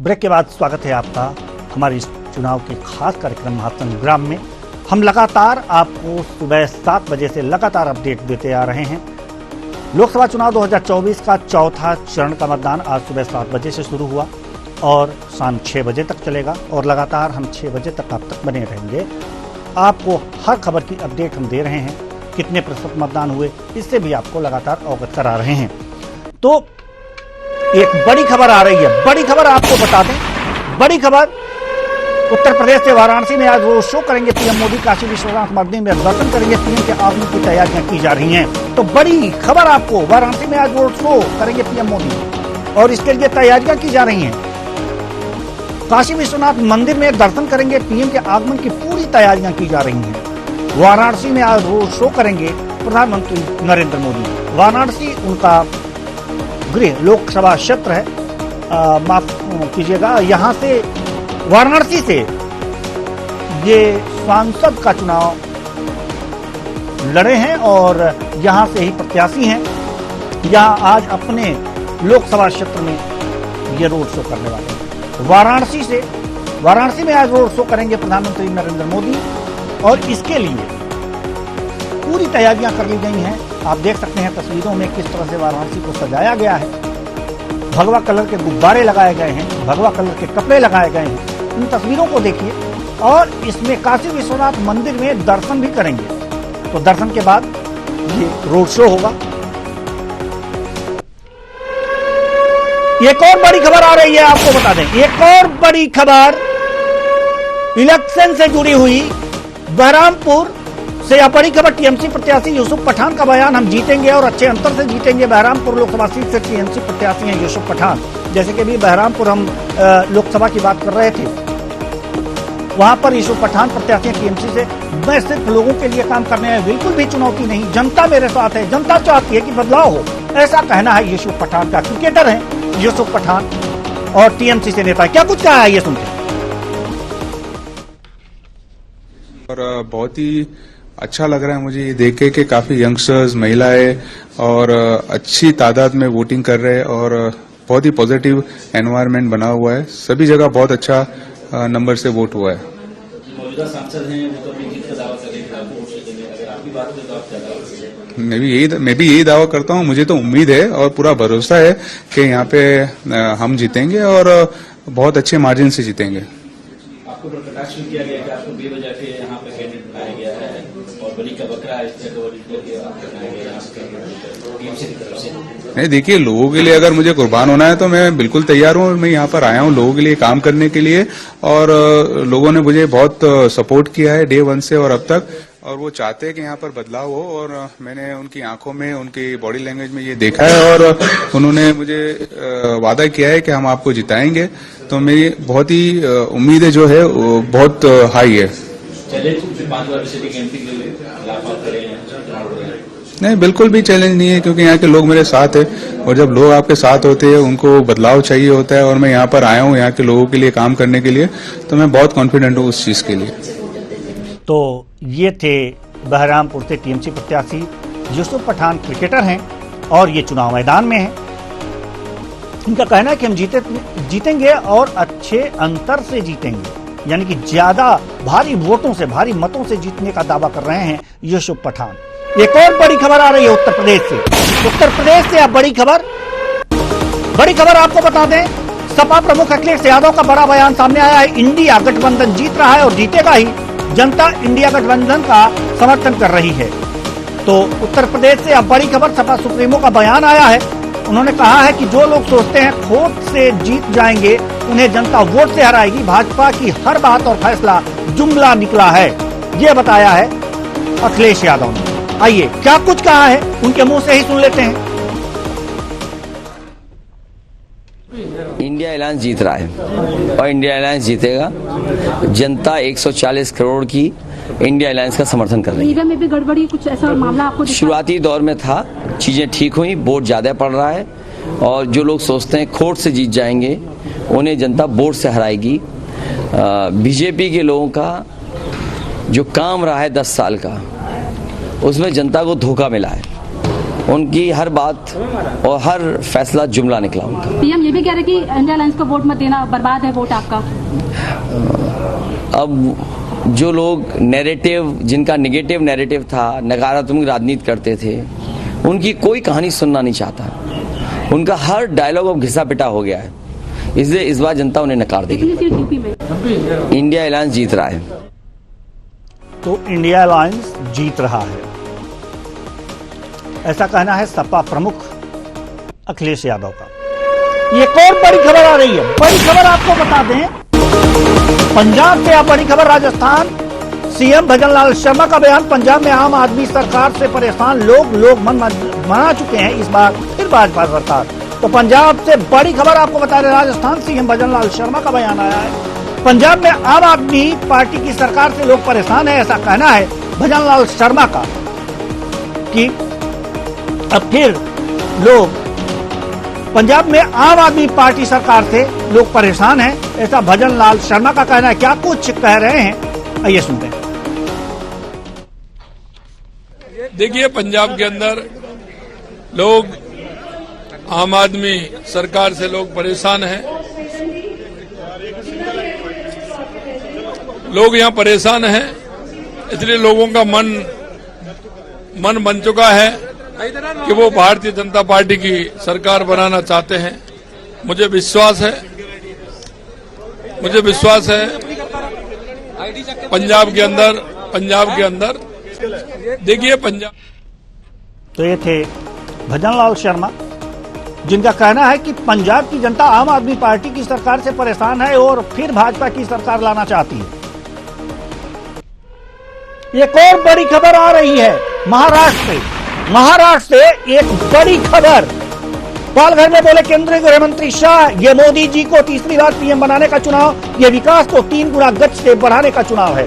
Break के बाद स्वागत है आपका हमारे इस चुनाव के खास कार्यक्रम महासंग्राम में। हम लगातार आपको सुबह 7 बजे से लगातार अपडेट देते आ रहे हैं। लोकसभा चुनाव 2024 का चौथा चरण का मतदान आज सुबह 7 बजे से शुरू हुआ और शाम 6 बजे तक चलेगा और लगातार हम 6 बजे तक आप तक बने रहेंगे। आपको हर खबर की अपडेट हम दे रहे हैं, कितने प्रतिशत मतदान हुए इससे भी आपको लगातार अवगत करा रहे हैं। तो एक बड़ी खबर आ रही है, बड़ी खबर आपको बता दें। बड़ी खबर, उत्तर प्रदेश से वाराणसी में आज रोड शो करेंगे पीएम मोदी। काशी विश्वनाथ मंदिर में दर्शन करेंगे पीएम के आगमन की तैयारियां की जा रही हैं। तो बड़ी खबर आपको, वाराणसी में आज रोड शो करेंगे पीएम मोदी और इसके लिए तैयारियां की जा रही हैं। काशी विश्वनाथ मंदिर में दर्शन करेंगे पीएम के आगमन की पूरी तैयारियां की जा रही हैं। वाराणसी में आज रोड शो करेंगे प्रधानमंत्री नरेंद्र मोदी। वाराणसी उनका गृह लोकसभा क्षेत्र है, माफ कीजिएगा, यहाँ से वाराणसी से ये सांसद का चुनाव लड़े हैं और यहाँ से ही प्रत्याशी हैं। यहाँ आज अपने लोकसभा क्षेत्र में ये रोड शो करने वाले हैं। वाराणसी में आज रोड शो करेंगे प्रधानमंत्री नरेंद्र मोदी और इसके लिए पूरी तैयारियां कर ली गई हैं। आप देख सकते हैं तस्वीरों में किस तरह से वाराणसी को सजाया गया है। भगवा कलर के गुब्बारे लगाए गए हैं, भगवा कलर के कपड़े लगाए गए हैं। इन तस्वीरों को देखिए और इसमें काशी विश्वनाथ मंदिर में दर्शन भी करेंगे। तो दर्शन के बाद ये रोड शो होगा। एक और बड़ी खबर आ रही है, आपको बता दें, एक और बड़ी खबर इलेक्शन से जुड़ी हुई। बहरामपुर से बड़ी खबर, टीएमसी प्रत्याशी यूसुफ पठान का बयान, हम जीतेंगे और अच्छे अंतर से जीतेंगे। बहरामपुर लोकसभा सीट से टीएमसी प्रत्याशी हैं यूसुफ पठान। जैसे कि अभी बहरामपुर हम लोकसभा की बात कर रहे थे, वहां पर यूसुफ पठान प्रत्याशी हैं टीएमसी से। मैं सिर्फ लोगों के लिए काम करने में बिल्कुल भी चुनौती नहीं, जनता मेरे साथ है, जनता चाहती है कि बदलाव हो, ऐसा कहना है यूसुफ पठान का। क्रिकेटर है यूसुफ पठान और टीएमसी से नेता। क्या कुछ कहा है ये सुनते। और बहुत ही अच्छा लग रहा है मुझे ये देख के कि काफी यंगस्टर्स, महिलाएं और अच्छी तादाद में वोटिंग कर रहे हैं और बहुत ही पॉजिटिव एनवायरनमेंट बना हुआ है। सभी जगह बहुत अच्छा नंबर से वोट हुआ है। मौजूदा सांसद हैं, वो तो अपनी जीत का दावा करेंगे, आपको वोट देंगे। अगर आपकी बात करें तो आप क्या दावा करेंगे? मैं भी यही दावा करता हूँ। मुझे तो उम्मीद है और पूरा भरोसा है कि यहाँ पे हम जीतेंगे और बहुत अच्छे मार्जिन से जीतेंगे। आपको प्रकाश किया गया कि आपको बेवजह के यहाँ पे कैंडिडेट बनाया गया है और बड़ी का बकरा इस तरह बनाया गया टीएमसी की तरफ से। नहीं, देखिए, लोगों के लिए अगर मुझे कुर्बान होना है तो मैं बिल्कुल तैयार हूँ। मैं यहाँ पर आया हूँ लोगों के लिए काम करने के लिए और लोगों ने मुझे बहुत सपोर्ट किया है डे 1 से और अब तक, और वो चाहते हैं कि यहाँ पर बदलाव हो। और मैंने उनकी आंखों में, उनकी बॉडी लैंग्वेज में ये देखा है और उन्होंने मुझे वादा किया है कि हम आपको जिताएंगे। तो मेरी बहुत ही उम्मीदें जो है वो बहुत हाई है। नहीं, बिल्कुल भी चैलेंज नहीं है, क्योंकि यहाँ के लोग मेरे साथ है और जब लोग आपके साथ होते हैं उनको बदलाव चाहिए होता है। और मैं यहाँ पर आया हूँ यहाँ के लोगों के लिए काम करने के लिए, तो मैं बहुत कॉन्फिडेंट हूँ उस चीज के लिए। तो ये थे बहरामपुर से टीएमसी प्रत्याशी यूसुफ पठान, क्रिकेटर हैं और ये चुनाव मैदान में हैं। इनका कहना है कि हम जीतेंगे और अच्छे अंतर से जीतेंगे, यानी कि ज्यादा भारी वोटों से, भारी मतों से जीतने का दावा कर रहे हैं यूसुफ पठान। एक और बड़ी खबर आ रही है उत्तर प्रदेश से। उत्तर प्रदेश से अब बड़ी खबर आपको बता दें, सपा प्रमुख अखिलेश यादव का बड़ा बयान सामने आया है। इंडिया गठबंधन जीत रहा है और जीतेगा ही। जनता इंडिया गठबंधन का समर्थन कर रही है। तो उत्तर प्रदेश से अब बड़ी खबर, सपा सुप्रीमो का बयान आया है। उन्होंने कहा है कि जो लोग सोचते हैं खोट से जीत जाएंगे, उन्हें जनता वोट से हराएगी। भाजपा की हर बात और फैसला जुमला निकला है, ये बताया है अखिलेश यादव ने। आइए क्या कुछ कहा है उनके मुंह से ही सुन लेते हैं। इंडिया अलायंस जीत रहा है और इंडिया अलायंस जीतेगा। जनता 140 करोड़ की इंडिया अलायंस का समर्थन कर रही है। में भी गड़बड़ी, कुछ ऐसा मामला आपको शुरुआती दौर में था, चीजें ठीक हुई, वोट ज्यादा पड़ रहा है और जो लोग सोचते हैं खोट से जीत जाएंगे, उन्हें जनता वोट से हराएगी। बीजेपी के लोगों का जो काम रहा है 10 साल का, उसमें जनता को धोखा मिला है उनकी हर बात और हर फैसला जुमला निकला उनका। पीएम ये भी कह रहे कि इंडिया अलायंस को वोट मत देना, बर्बाद है वोट आपका। अब जो लोग नैरेटिव, जिनका नेगेटिव नैरेटिव था, नकारात्मक राजनीति करते थे, उनकी कोई कहानी सुनना नहीं चाहता। उनका हर डायलॉग अब घिसा पिटा हो गया है, इसलिए इस बार जनता उन्हें नकार देगी। यूपी में इंडिया अलायंस जीत रहा है। तो इंडिया अलायंस जीत रहा है, ऐसा कहना है सपा प्रमुख अखिलेश यादव का। ये कौन बड़ी खबर आ रही है? बड़ी खबर आपको बता दें, पंजाब से बड़ी खबर राजस्थान, सीएम भजनलाल शर्मा का बयान। पंजाब में आम आदमी सरकार से परेशान, लोग मन मना चुके हैं इस बार फिर भाजपा सरकार। तो पंजाब से बड़ी खबर आपको बता रहे, राजस्थान सीएम भजनलाल शर्मा का बयान आया है। पंजाब में आम आदमी पार्टी की सरकार से लोग परेशान है, ऐसा कहना है भजनलाल शर्मा का कि अब फिर लोग पंजाब में आम आदमी पार्टी सरकार से लोग परेशान हैं, ऐसा भजनलाल शर्मा का कहना है। क्या कुछ कह रहे हैं, आइए सुनते हैं। देखिए, पंजाब के अंदर लोग, आम आदमी सरकार से लोग परेशान हैं। लोग यहाँ परेशान हैं, इसलिए लोगों का मन बन चुका है कि वो भारतीय जनता पार्टी की सरकार बनाना चाहते हैं। मुझे विश्वास है पंजाब के अंदर देखिए पंजाब। तो ये थे भजनलाल शर्मा, जिनका कहना है कि पंजाब की जनता आम आदमी पार्टी की सरकार से परेशान है और फिर भाजपा की सरकार लाना चाहती है। एक और बड़ी खबर आ रही है महाराष्ट्र से एक बड़ी खबर। पालघर में बोले केंद्रीय गृह मंत्री शाह, ये मोदी जी को तीसरी बार पीएम बनाने का चुनाव, ये विकास को 3 गुना गति से बढ़ाने का चुनाव है।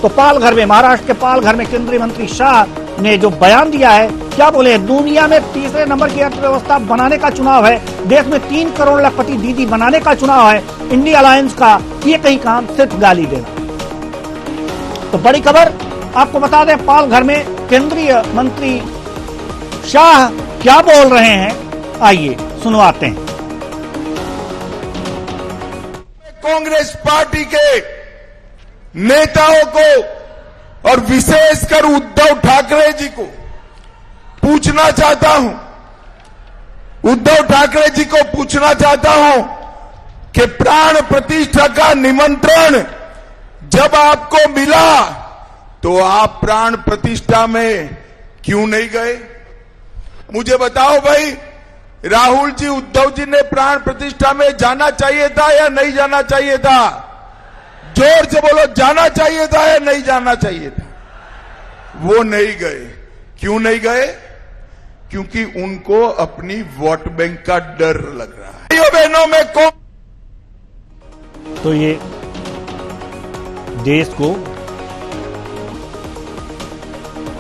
तो पालघर में, महाराष्ट्र के पालघर में केंद्रीय मंत्री शाह ने जो बयान दिया है, क्या बोले, दुनिया में तीसरे नंबर की अर्थव्यवस्था बनाने का चुनाव है, देश में 3 करोड़ लखपति दीदी बनाने का चुनाव है, इंडिया अलायंस का ये कहीं काम सिर्फ गाली देना। तो बड़ी खबर आपको बता दें, पालघर में केंद्रीय मंत्री शाह क्या बोल रहे हैं, आइए सुनवाते हैं। कांग्रेस पार्टी के नेताओं को और विशेषकर उद्धव ठाकरे जी को पूछना चाहता हूं, कि प्राण प्रतिष्ठा का निमंत्रण जब आपको मिला तो आप प्राण प्रतिष्ठा में क्यों नहीं गए? मुझे बताओ भाई, राहुल जी, उद्धव जी ने प्राण प्रतिष्ठा में जाना चाहिए था या नहीं जाना चाहिए था? जोर से बोलो, जाना चाहिए था या नहीं जाना चाहिए था? वो नहीं गए। क्यों नहीं गए? क्योंकि उनको अपनी वोट बैंक का डर लग रहा है। भाइयों बहनों में कौन, तो ये देश को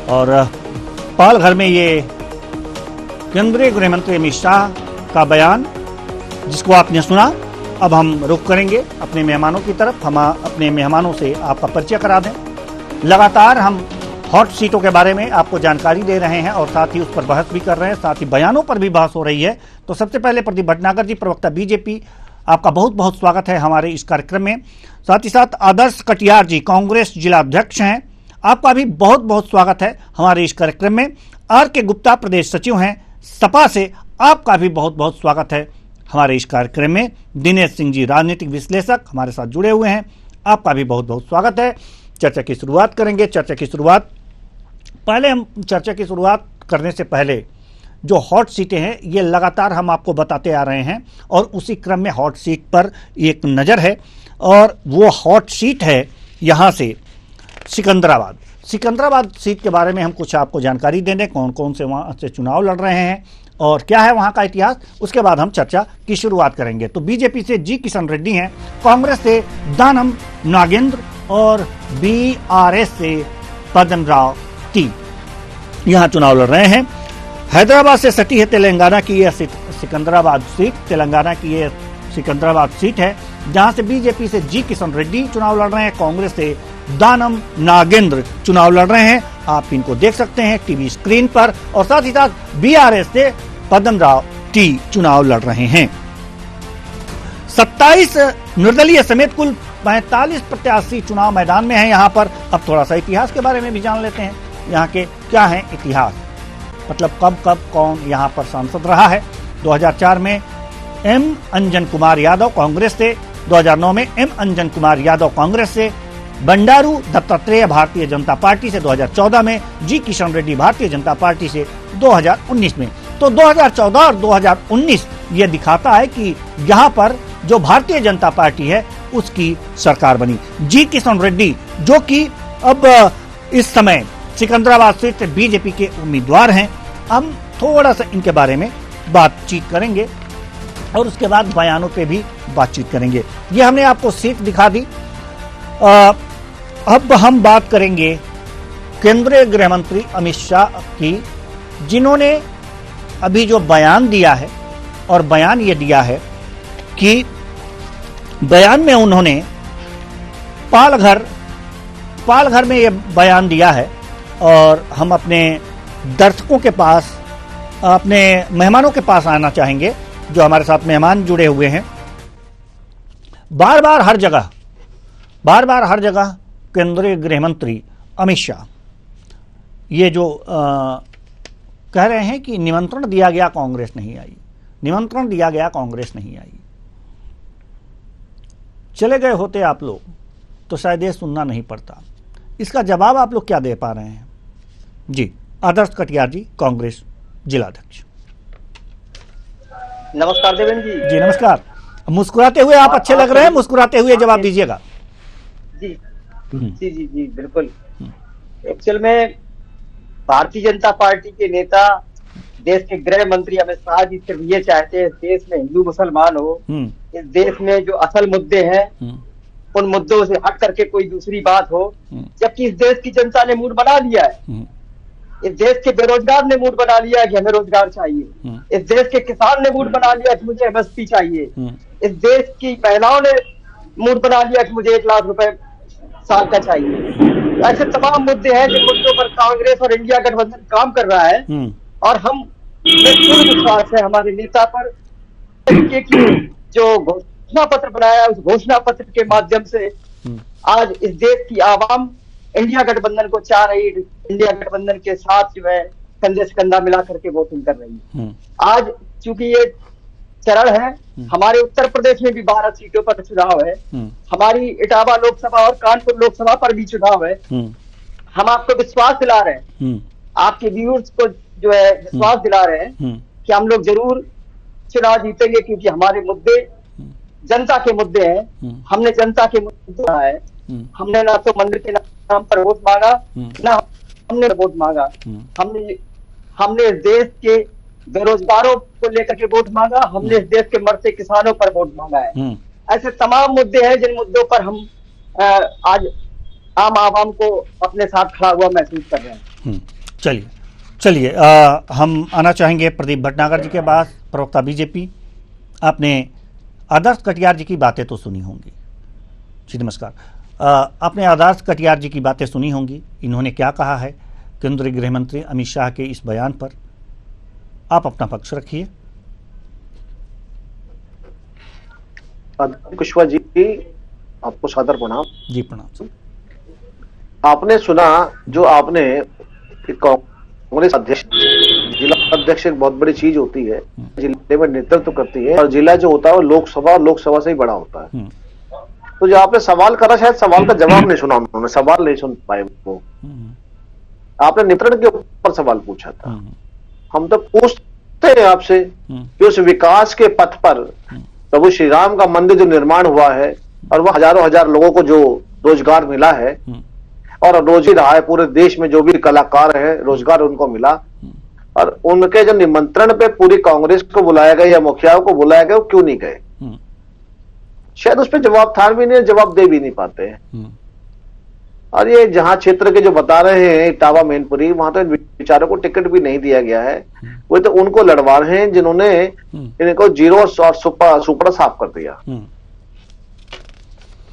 और पालघर में ये केंद्रीय गृह मंत्री अमित शाह का बयान, जिसको आपने सुना। अब हम रुख करेंगे अपने मेहमानों की तरफ। हम अपने मेहमानों से आपका परिचय करा दें। लगातार हम हॉट सीटों के बारे में आपको जानकारी दे रहे हैं और साथ ही उस पर बहस भी कर रहे हैं, साथ ही बयानों पर भी बहस हो रही है। तो सबसे पहले प्रदीप भटनागर जी, प्रवक्ता बीजेपी, आपका बहुत बहुत स्वागत है हमारे इस कार्यक्रम में। साथ ही साथ आदर्श कटियार जी, कांग्रेस जिला अध्यक्ष हैं, आपका भी बहुत बहुत स्वागत है हमारे इस कार्यक्रम में। आर के गुप्ता, प्रदेश सचिव हैं सपा से, आपका भी बहुत बहुत स्वागत है हमारे इस कार्यक्रम में। दिनेश सिंह जी, राजनीतिक विश्लेषक, हमारे साथ जुड़े हुए हैं, आपका भी बहुत बहुत स्वागत है। चर्चा की शुरुआत करेंगे। हम चर्चा की शुरुआत करने से पहले जो हॉट सीटें हैं, ये लगातार हम आपको बताते आ रहे हैं और उसी क्रम में हॉट सीट पर एक नज़र है, और वो हॉट सीट है यहाँ से सिकंदराबाद सीट के बारे में हम कुछ आपको जानकारी देंगे, कौन कौन से वहाँ से चुनाव लड़ रहे हैं और क्या है वहाँ का इतिहास। उसके बाद हम चर्चा की शुरुआत करेंगे। तो बीजेपी से जी किशन रेड्डी हैं, कांग्रेस से दानम नागेंद्र और बीआरएस से पदम राव टी यहाँ चुनाव लड़ रहे हैं। हैदराबाद से सटी है तेलंगाना की यह सिकंदराबाद सीट है, जहां से बीजेपी से जी किशन रेड्डी चुनाव लड़ रहे हैं, कांग्रेस से दानम नागेंद्र चुनाव लड़ रहे हैं। आप इनको देख सकते हैं टीवी स्क्रीन पर, और साथ ही साथ बीआरएस से पद्मराव टी चुनाव लड़ रहे हैं। 27 निर्दलीय समेत कुल 45 प्रत्याशी चुनाव मैदान में हैं यहाँ पर। अब थोड़ा सा इतिहास के बारे में भी जान लेते हैं, यहाँ के क्या है इतिहास, मतलब कब कब कौन यहाँ पर सांसद रहा है। 2004 में एम अंजन कुमार यादव कांग्रेस से, 2009 में एम अंजन कुमार यादव कांग्रेस से, बंडारू दत्तात्रेय भारतीय जनता पार्टी से 2014 में, जी किशन रेड्डी भारतीय जनता पार्टी से 2019 में। तो 2014 और 2019 ये दिखाता है कि यहाँ पर जो भारतीय जनता पार्टी है उसकी सरकार बनी। जी किशन रेड्डी जो कि अब इस समय सिकंदराबाद सीट से बीजेपी के उम्मीदवार हैं, हम थोड़ा सा इनके बारे में बातचीत करेंगे और उसके बाद बयानों पे भी बातचीत करेंगे। ये हमने आपको सीट दिखा दी। अब हम बात करेंगे केंद्रीय गृह मंत्री अमित शाह की, जिन्होंने अभी जो बयान दिया है, और बयान ये दिया है कि बयान में उन्होंने पालघर में ये बयान दिया है, और हम अपने दर्शकों के पास, अपने मेहमानों के पास आना चाहेंगे जो हमारे साथ मेहमान जुड़े हुए हैं। बार बार हर जगह केंद्रीय गृह मंत्री अमित शाह ये जो कह रहे हैं कि निमंत्रण दिया गया कांग्रेस नहीं आई, निमंत्रण दिया गया कांग्रेस नहीं आई। चले गए होते आप लोग तो शायद ये सुनना नहीं पड़ता। इसका जवाब आप लोग क्या दे पा रहे हैं? जी, आदर्श कटियार जी, कांग्रेस जिलाध्यक्ष। नमस्कार देवेंद्र जी। जी नमस्कार। मुस्कुराते हुए आप अच्छे लग रहे हैं, मुस्कुराते हुए जवाब दीजिएगा। जी जी जी जी बिल्कुल। एक्चुअल में भारतीय जनता पार्टी के नेता, देश के गृह मंत्री अमित शाह जी सिर्फ ये चाहते हैं देश में हिंदू मुसलमान हो, इस देश में जो असल मुद्दे हैं उन मुद्दों से हट करके कोई दूसरी बात हो, जबकि इस देश की जनता ने मूड बना लिया है। इस देश के बेरोजगार ने मूड बना लिया कि हमें रोजगार चाहिए। इस देश के किसान ने मूड बना लिया कि मुझे एमएसपी चाहिए। इस देश की महिलाओं ने मूड बना लिया कि मुझे 1 लाख रुपए साल का चाहिए। ऐसे तमाम मुद्दे हैं जिन मुद्दों पर कांग्रेस और इंडिया गठबंधन काम कर रहा है, और हम पूर्ण विश्वास है हमारे नेता पर कि जो घोषणा पत्र बनाया उस घोषणा पत्र के माध्यम से आज इस देश की आवाम इंडिया गठबंधन को चाह रही, इंडिया गठबंधन के साथ जो है कंधे से कंधा मिला करके वोटिंग कर रही है। आज चूंकि ये चरण है, हमारे उत्तर प्रदेश में भी 12 सीटों पर चुनाव है, हमारी इटावा लोकसभा और कानपुर लोकसभा पर भी चुनाव है। हम आपको विश्वास दिला रहे हैं, आपके व्यूअर्स को जो है विश्वास दिला रहे हैं कि हम लोग जरूर चुनाव जीतेंगे, क्योंकि हमारे मुद्दे जनता के मुद्दे हैं। हमने जनता के मुद्दे है, हमने ना तो मंदिर के नाम पर वोट मांगा, ना हमने वोट मांगा। हमने इस देश के बेरोजगारों को लेकर के वोट मांगा, हमने इस देश के मरते किसानों पर वोट मांगा है। ऐसे तमाम मुद्दे हैं जिन मुद्दों पर हम आज आम आवाम को अपने साथ खड़ा हुआ महसूस कर रहे हैं। चलिए हम आना चाहेंगे प्रदीप भटनागर जी के पास, प्रवक्ता बीजेपी। आपने आदर्श कटियार जी की बातें तो सुनी होंगी। जी नमस्कार। आपने आदर्श कटियार जी की बातें सुनी होंगी, इन्होंने क्या कहा है केंद्रीय गृह मंत्री अमित शाह के इस बयान पर, आप अपना पक्ष रखिए। कुशवाहा जी, आपको सादर प्रणाम। जी प्रणाम। आपने सुना जो आपने कांग्रेस अध्यक्ष, जिला अध्यक्ष एक बहुत बड़ी चीज होती है, जिले में नेतृत्व करती है, और जिला जो होता है वो लोकसभा से ही बड़ा होता है। तो जो आपने सवाल करा, शायद सवाल का जवाब नहीं सुना उन्होंने, सवाल नहीं सुन पाए वो। आपने नियंत्रण के ऊपर सवाल पूछा था। हम तो पूछते हैं आपसे कि उस विकास के पथ पर प्रभु श्री राम का मंदिर जो निर्माण हुआ है, और वह हजारों हजार लोगों को जो रोजगार मिला है, और रोज ही रहा है, पूरे देश में जो भी कलाकार है रोजगार उनको मिला, और उनके जो निमंत्रण पे पूरी कांग्रेस को बुलाया गया या मुखियाओं को बुलाया गया, वो क्यों नहीं गए? शायद उस पर जवाब था भी नहीं, जवाब दे भी नहीं पाते हैं। और ये जहां क्षेत्र के जो बता रहे हैं इटावा मैनपुरी, वहां तो बेचारों को टिकट भी नहीं दिया गया है। वो तो उनको लड़वा रहे हैं जिन्होंने इनको जीरो और सुपर साफ कर दिया।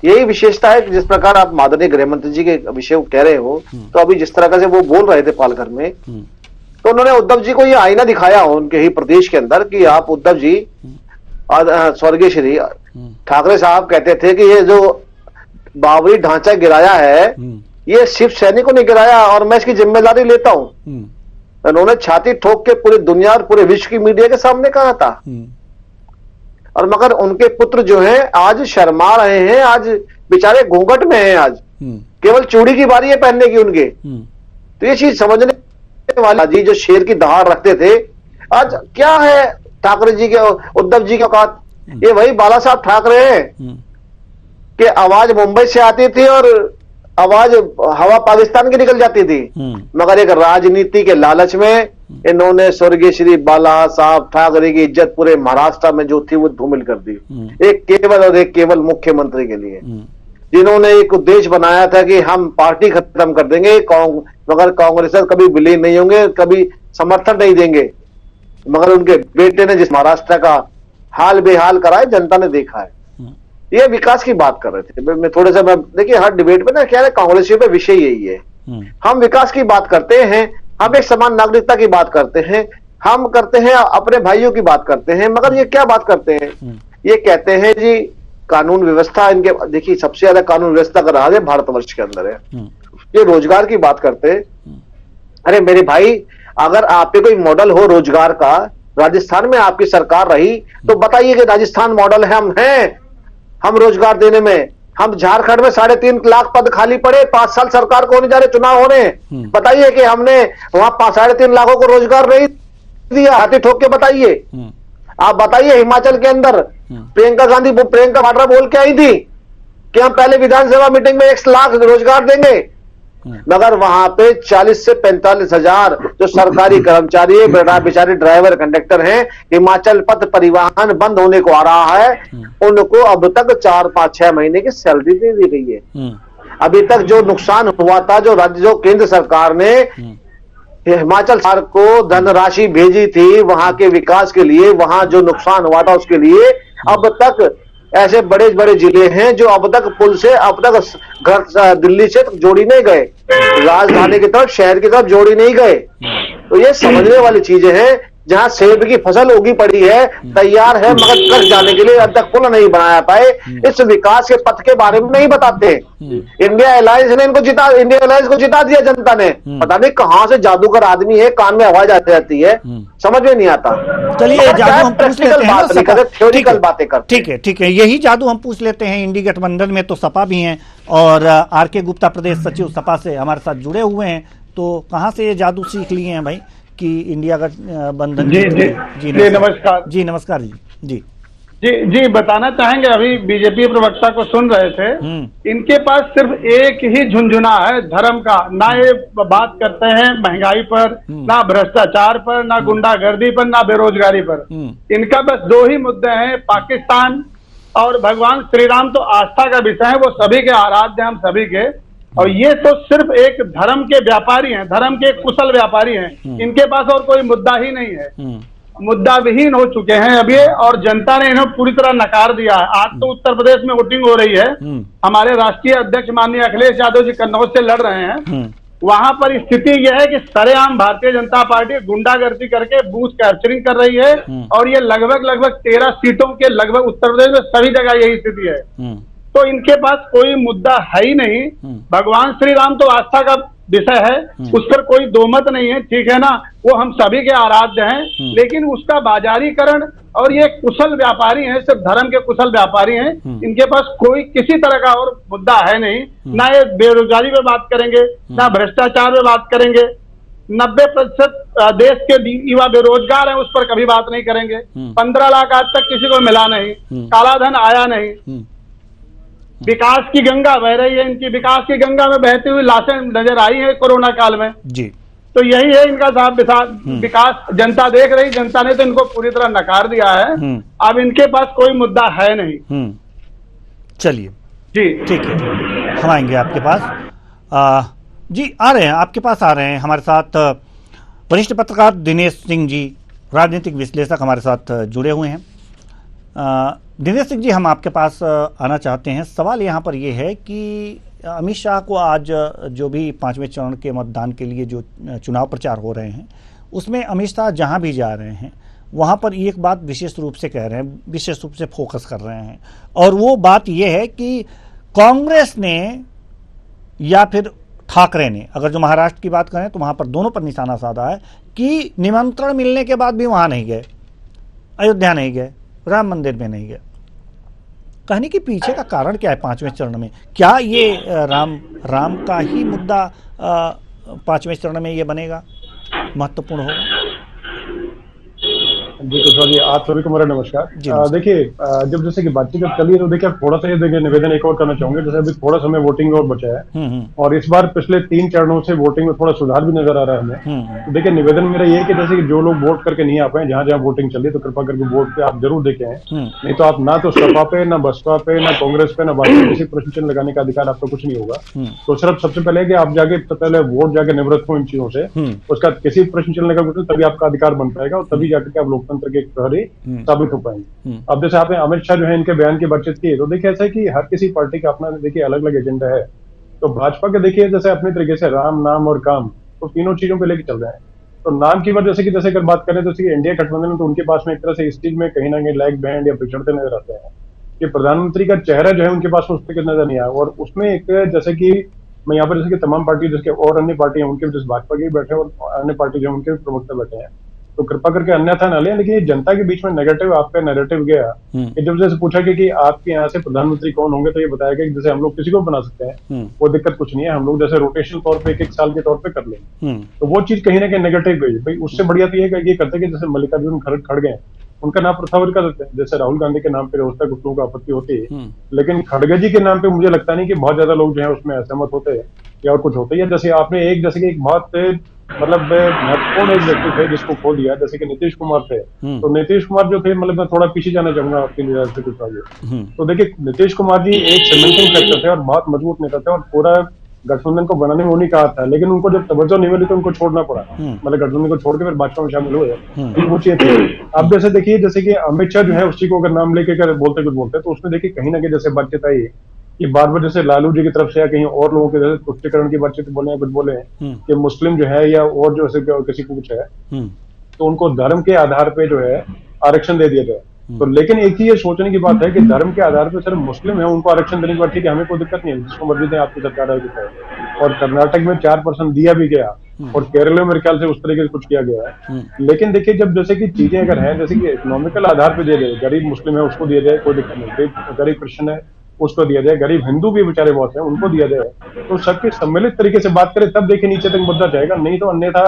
यही विशेषता है कि जिस प्रकार आप माननीय गृह मंत्री जी के विषय को कह रहे हो, तो अभी जिस तरह से वो बोल रहे थे पालघर में, तो उन्होंने उद्धव जी को ये आईना दिखाया उनके ही प्रदेश के अंदर कि आप उद्धव जी, स्वर्गीय श्री ठाकरे साहब कहते थे कि ये जो बाबरी ढांचा गिराया है ये सिर्फ सैनिकों ने गिराया और मैं इसकी जिम्मेदारी लेता हूं। उन्होंने छाती ठोक के पूरी दुनिया और पूरे विश्व की मीडिया के सामने कहा था। और मगर उनके पुत्र जो हैं आज शर्मा रहे हैं, आज बेचारे घूंघट में हैं, आज केवल चूड़ी की बारी है पहनने की उनके। तो ये चीज समझने वाला जी जो शेर की दहाड़ रखते थे, आज क्या है ठाकरे जी के, उद्धव जी के औकात, ये वही बाला साहब ठाकरे हैं कि आवाज मुंबई से आती थी और आवाज हवा पाकिस्तान की निकल जाती थी। मगर एक राजनीति के लालच में इन्होंने स्वर्गीय श्री बाला साहब ठाकरे की इज्जत पूरे महाराष्ट्र में जो थी वो धूमिल कर दी, एक केवल और एक केवल मुख्यमंत्री के लिए, जिन्होंने एक उद्देश्य बनाया था कि हम पार्टी खत्म कर देंगे, मगर कांग्रेस कभी विलीन नहीं होंगे, कभी समर्थन नहीं देंगे। मगर उनके बेटे ने जिस महाराष्ट्र का हाल बेहाल करा है जनता ने देखा है। ये विकास की बात कर रहे थे। मैं थोड़ा सा, देखिए हर डिबेट में ना क्या है, कांग्रेस पे विषय यही है, हम विकास की बात करते हैं, हम एक समान नागरिकता की बात करते हैं, हम करते हैं अपने भाइयों की बात करते हैं, मगर ये क्या बात करते हैं, ये कहते हैं जी कानून व्यवस्था इनके, देखिए सबसे ज्यादा कानून व्यवस्था का राज है भारतवर्ष के अंदर है। ये रोजगार की बात करते हैं, अरे मेरे भाई अगर आप पे कोई मॉडल हो रोजगार का, राजस्थान में आपकी सरकार रही तो बताइए कि राजस्थान मॉडल है, हम रोजगार देने में। हम झारखंड में 3.5 लाख पद खाली पड़े, 5 साल सरकार को होने जा रहे, चुनाव हो रहे हैं, बताइए कि हमने वहां 3.5 लाखों को रोजगार नहीं दिया, हाथी ठोक के बताइए। आप बताइए हिमाचल के अंदर प्रियंका वाड्रा बोल के आई थी कि हम पहले विधानसभा मीटिंग में 1 लाख रोजगार देंगे, मगर वहां पे 40 से 45 हजार जो सरकारी कर्मचारी बेचारे ड्राइवर कंडक्टर हैं, हिमाचल पथ परिवहन बंद होने को आ रहा है, उनको अब तक 4-5-6 महीने की सैलरी दे दी गई है। अभी तक जो नुकसान हुआ था, जो केंद्र सरकार ने हिमाचल सरकार को धनराशि भेजी थी वहां के विकास के लिए, वहां जो नुकसान हुआ था उसके लिए, अब तक ऐसे बड़े बड़े जिले हैं जो अब तक पुल से अब तक घर दिल्ली से जोड़ी नहीं गए, राजधानी की तरफ शहर की तरफ जोड़ी नहीं गए। तो ये समझने वाली चीजें हैं, जहां सेब की फसल उगी पड़ी है, तैयार है, मगर ट्रक जाने के लिए अब तक पुल नहीं बनाया पाए, इस विकास के पथ के बारे में नहीं बताते। इंडिया अलायंस ने इंडिया अलायंस को जिता दिया जनता ने, पता नहीं कहां से जादूगर आदमी है, कान में आवाज आती रहती है, समझ में नहीं आता। चलिए जादू हम पूछ लेते हैं, थ्योरिकल बातें करते, ठीक है, यही जादू हम पूछ लेते हैं। इंडी गठबंधन में तो सपा भी हैं और आर.के. गुप्ता प्रदेश सचिव सपा से हमारे साथ जुड़े हुए हैं, तो कहाँ से ये जादू सीख लिए हैं भाई कि इंडिया गठबंधन? जी नमस्कार। जी नमस्कार जी बताना चाहेंगे, अभी बीजेपी प्रवक्ता को सुन रहे थे, इनके पास सिर्फ एक ही झुंझुना है धर्म का, ना ये बात करते हैं महंगाई पर, ना भ्रष्टाचार पर, ना गुंडागर्दी पर, ना बेरोजगारी पर। इनका बस 2 ही मुद्दे हैं, पाकिस्तान और भगवान श्री राम तो आस्था का विषय है, वो सभी के आराध्य हम सभी के, और ये तो सिर्फ एक धर्म के व्यापारी हैं, धर्म के कुशल व्यापारी हैं। इनके पास और कोई मुद्दा ही नहीं है, मुद्दा विहीन हो चुके हैं अब ये, और जनता ने इन्हें पूरी तरह नकार दिया है। आज तो उत्तर प्रदेश में वोटिंग हो रही है, हमारे राष्ट्रीय अध्यक्ष माननीय अखिलेश यादव जी कन्नौज से लड़ रहे हैं, वहां पर स्थिति यह है कि सरेआम भारतीय जनता पार्टी गुंडागर्दी करके बूथ कैप्चरिंग कर रही है, और ये लगभग 13 सीटों के लगभग उत्तर प्रदेश में सभी जगह यही स्थिति है। तो इनके पास कोई मुद्दा है ही नहीं, भगवान श्री राम तो आस्था का विषय है, उस पर कोई दोमत नहीं है, ठीक है ना, वो हम सभी के आराध्य हैं, लेकिन उसका बाजारीकरण, और ये कुशल व्यापारी हैं, सिर्फ धर्म के कुशल व्यापारी हैं, इनके पास कोई किसी तरह का और मुद्दा है नहीं, ना ये बेरोजगारी पे बात करेंगे, ना भ्रष्टाचार पे बात करेंगे, 90% देश के युवा बेरोजगार हैं, उस पर कभी बात नहीं करेंगे, 15 लाख आज तक किसी को मिला नहीं, काला धन आया नहीं, विकास की गंगा बह रही है, इनकी विकास की गंगा में बहती हुई लाशें नजर आई है कोरोना काल में जी। तो यही है इनका साहब विकास, जनता देख रही, जनता ने तो इनको पूरी तरह नकार दिया है, अब इनके पास कोई मुद्दा है नहीं। चलिए जी ठीक है, हम आएंगे आपके पास। जी आ रहे हैं, आपके पास आ रहे हैं हमारे साथ वरिष्ठ पत्रकार दिनेश सिंह जी, राजनीतिक विश्लेषक हमारे साथ जुड़े हुए हैं। दिनेश सिंह जी, हम आपके पास आना चाहते हैं। सवाल यहाँ पर यह है कि अमित शाह को आज जो भी 5वें चरण के मतदान के लिए जो चुनाव प्रचार हो रहे हैं, उसमें अमित शाह जहाँ भी जा रहे हैं वहाँ पर एक बात विशेष रूप से कह रहे हैं, विशेष रूप से फोकस कर रहे हैं, और वो बात ये है कि कांग्रेस ने या फिर ठाकरे ने, अगर जो महाराष्ट्र की बात करें तो वहाँ पर दोनों पर निशाना साधा है कि निमंत्रण मिलने के बाद भी वहाँ नहीं गए, अयोध्या नहीं गए, राम मंदिर में नहीं गए। कहने के पीछे का कारण क्या है 5वें चरण में? क्या ये राम का ही मुद्दा 5वें चरण में ये बनेगा, महत्वपूर्ण होगा? जी कुशवाहा जी, आप सभी को मेरा नमस्कार। देखिए, जब जैसे कि बातचीत जब चली है तो देखिए थोड़ा सा ये देखिए निवेदन एक और करना चाहूंगे। जैसे अभी थोड़ा समय वोटिंग और बचा है और इस बार पिछले 3 चरणों से वोटिंग में थोड़ा सुधार भी नजर आ रहा है हमें। तो देखिए निवेदन मेरा ये है कि जैसे कि जो लोग वोट करके नहीं आ पाए, जहां जहां वोटिंग चली, तो कृपा करके वोट पे आप जरूर देखें। नहीं तो आप ना तो सपा पे, ना बसपा पे, ना कांग्रेस पे, ना भाजपा पे किसी प्रश्न चिन्ह लगाने का अधिकार आपको कुछ नहीं होगा। तो सिर्फ सबसे पहले कि आप जाके पहले वोट जाके निवृत्त हो इन चीजों से, उसका किसी प्रश्न चिन्ह लगा कुछ, तभी आपका अधिकार बन पाएगा और तभी जाकर आप लोकतंत्र के एक प्रहरी साबित हो पाएंगे। अब जैसे आपने अमित शाह जो है इनके बयान की बातचीत की, तो देखिए ऐसा है कि हर किसी पार्टी का अपना देखिए अलग अलग एजेंडा है। तो भाजपा के देखिए जैसे अपने तरीके से राम, नाम और काम, तो तीनों चीजों पे लेके चल रहे हैं। तो नाम की बात जैसे अगर बात करें तो इंडिया गठबंधन में तो उनके पास में एक तरह से इस चीज में कहीं ना कहीं लैग बैंड या पिछड़ते नजर आते हैं कि प्रधानमंत्री का चेहरा जो है उनके पास उस तरीके नजर नहीं आया। और उसमें एक जैसे कि मैं यहाँ पर जैसे कि तमाम पार्टी जैसे और अन्य पार्टियां उनके जैसे भाजपा के बैठे और अन्य पार्टी जो उनके प्रवक्ता बैठे हैं, तो कृपा करके अन्यथा ना लें। लेकिन ये जनता के बीच में नेगेटिव आपका नैरेटिव गया कि जब जैसे पूछा कि आपके यहाँ से प्रधानमंत्री कौन होंगे, तो ये बताया गया कि जैसे हम लोग किसी को बना सकते हैं, वो दिक्कत कुछ नहीं है, हम लोग जैसे रोटेशनल तौर पे 1 साल के तौर पे कर लेंगे। तो वो चीज कहीं ना कहीं नेगेटिव गई भाई। उससे बढ़िया तो ये करते कि जैसे मल्लिकार्जुन खड़गे उनका नाम प्रस्तावित कर देते हैं। जैसे राहुल गांधी के नाम पे रोज तक कुछ लोगों को आपत्ति होती है, लेकिन खड़गे जी के नाम पे मुझे लगता नहीं कि बहुत ज्यादा लोग जो है उसमें असहमत होते हैं या और कुछ होते हैं। जैसे आपने जैसे कि एक बहुत मतलब महत्वपूर्ण एक व्यक्ति थे जिसको खो दिया, जैसे कि नीतीश कुमार थे। तो नीतीश कुमार जो थे, मतलब मैं थोड़ा पीछे जाना चाहूंगा आपके लिए से कुछ आगे। तो देखिए नीतीश कुमार जी एक सीमेंटिंग फैक्टर थे और बहुत मजबूत नेता थे और पूरा गठबंधन को बनाने में उन्हीं कहा था, लेकिन उनको जब तवज्जो नहीं मिली तो उनको छोड़ना पड़ा। मतलब गठबंधन को छोड़ के फिर भाजपा में शामिल हुए। वो चीज थी। अब जैसे देखिए जैसे कि अमित शाह जो है उसी को अगर नाम लेके बोलते तो उसमें देखिए कहीं ना कहीं जैसे बातचीत आई कि बार बार जैसे लालू जी की तरफ से या कहीं और लोगों के जैसे तुष्टिकरण की बातचीत बोले कुछ बोले कि मुस्लिम जो है या और जो किसी को कुछ है तो उनको धर्म के आधार पे जो है आरक्षण दे दिया जाए। तो लेकिन एक ही ये सोचने की बात है कि धर्म के आधार पर सिर्फ मुस्लिम है उनको आरक्षण देने की बात, ठीक है, हमें कोई दिक्कत नहीं है, जिसको मर्जी दें, आपकी सरकार है। और कर्नाटक में 4% दिया भी गया और केरल में मेरे ख्याल से उस तरीके से कुछ किया गया है। लेकिन देखिए जब जैसे कि चीजें अगर हैं, जैसे कि इकोनॉमिकल आधार पर दिया जाए, गरीब मुस्लिम है उसको दिया जाए, कोई दिक्कत नहीं, गरीब क्रिश्चियन है उसको दिया जाए, गरीब हिंदू भी बेचारे बहुत हैं उनको दिया जाए, तो सबके सम्मिलित तरीके से बात करें तब देखिए नीचे तक मुद्दा जाएगा। नहीं तो अन्यथा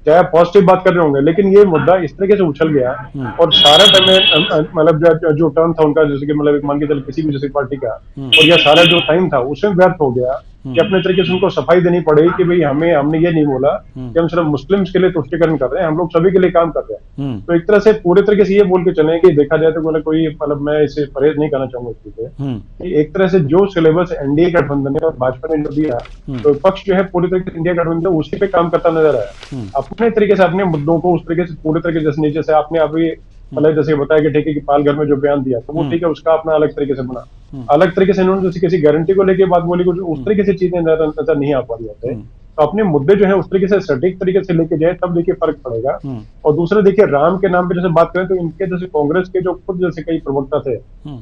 चाहे आप पॉजिटिव बात कर रहे होंगे, लेकिन ये मुद्दा इस तरीके से उछल गया और सारा टाइम मतलब जो टर्म था उनका, जैसे कि मतलब मान के चल किसी भी जैसे पार्टी का, और यह सारा जो टाइम था उसमें व्यर्थ हो गया कि अपने तरीके से उनको सफाई देनी पड़ेगी कि भाई हमने ये नहीं बोला कि हम सिर्फ मुस्लिम्स के लिए तुष्टिकरण कर रहे हैं, हम लोग सभी के लिए काम कर रहे हैं। तो एक तरह से पूरे तरीके से ये बोल के चले कि देखा जाए तो मतलब कोई मतलब मैं इसे परहेज नहीं करना चाहूंगा इस चीज से कि एक तरह से जो सिलेबस एनडीए गठबंधन ने और भाजपा ने दिया, तो विपक्ष जो है पूरी तरीके से इंडिया गठबंधन उसी पे काम करता नजर आया, अपने तरीके से अपने मुद्दों को उस तरीके से पूरे तरीके से नीचे से आपने अभी मतलब जैसे बताया कि ठीक है कि पालघर में जो बयान दिया तो वो ठीक है, उसका अपना अलग तरीके से बना, अलग तरीके से इन्होंने जैसे किसी गारंटी को लेके बात बोली, कुछ उस तरीके से चीजें नजर नहीं आ पा रही होते। तो अपने मुद्दे जो है उस तरीके से सटीक तरीके से लेके जाए तब देखिए फर्क पड़ेगा। और दूसरा देखिए राम के नाम पे जैसे बात करें तो इनके जैसे कांग्रेस के जो खुद जैसे कई प्रवक्ता थे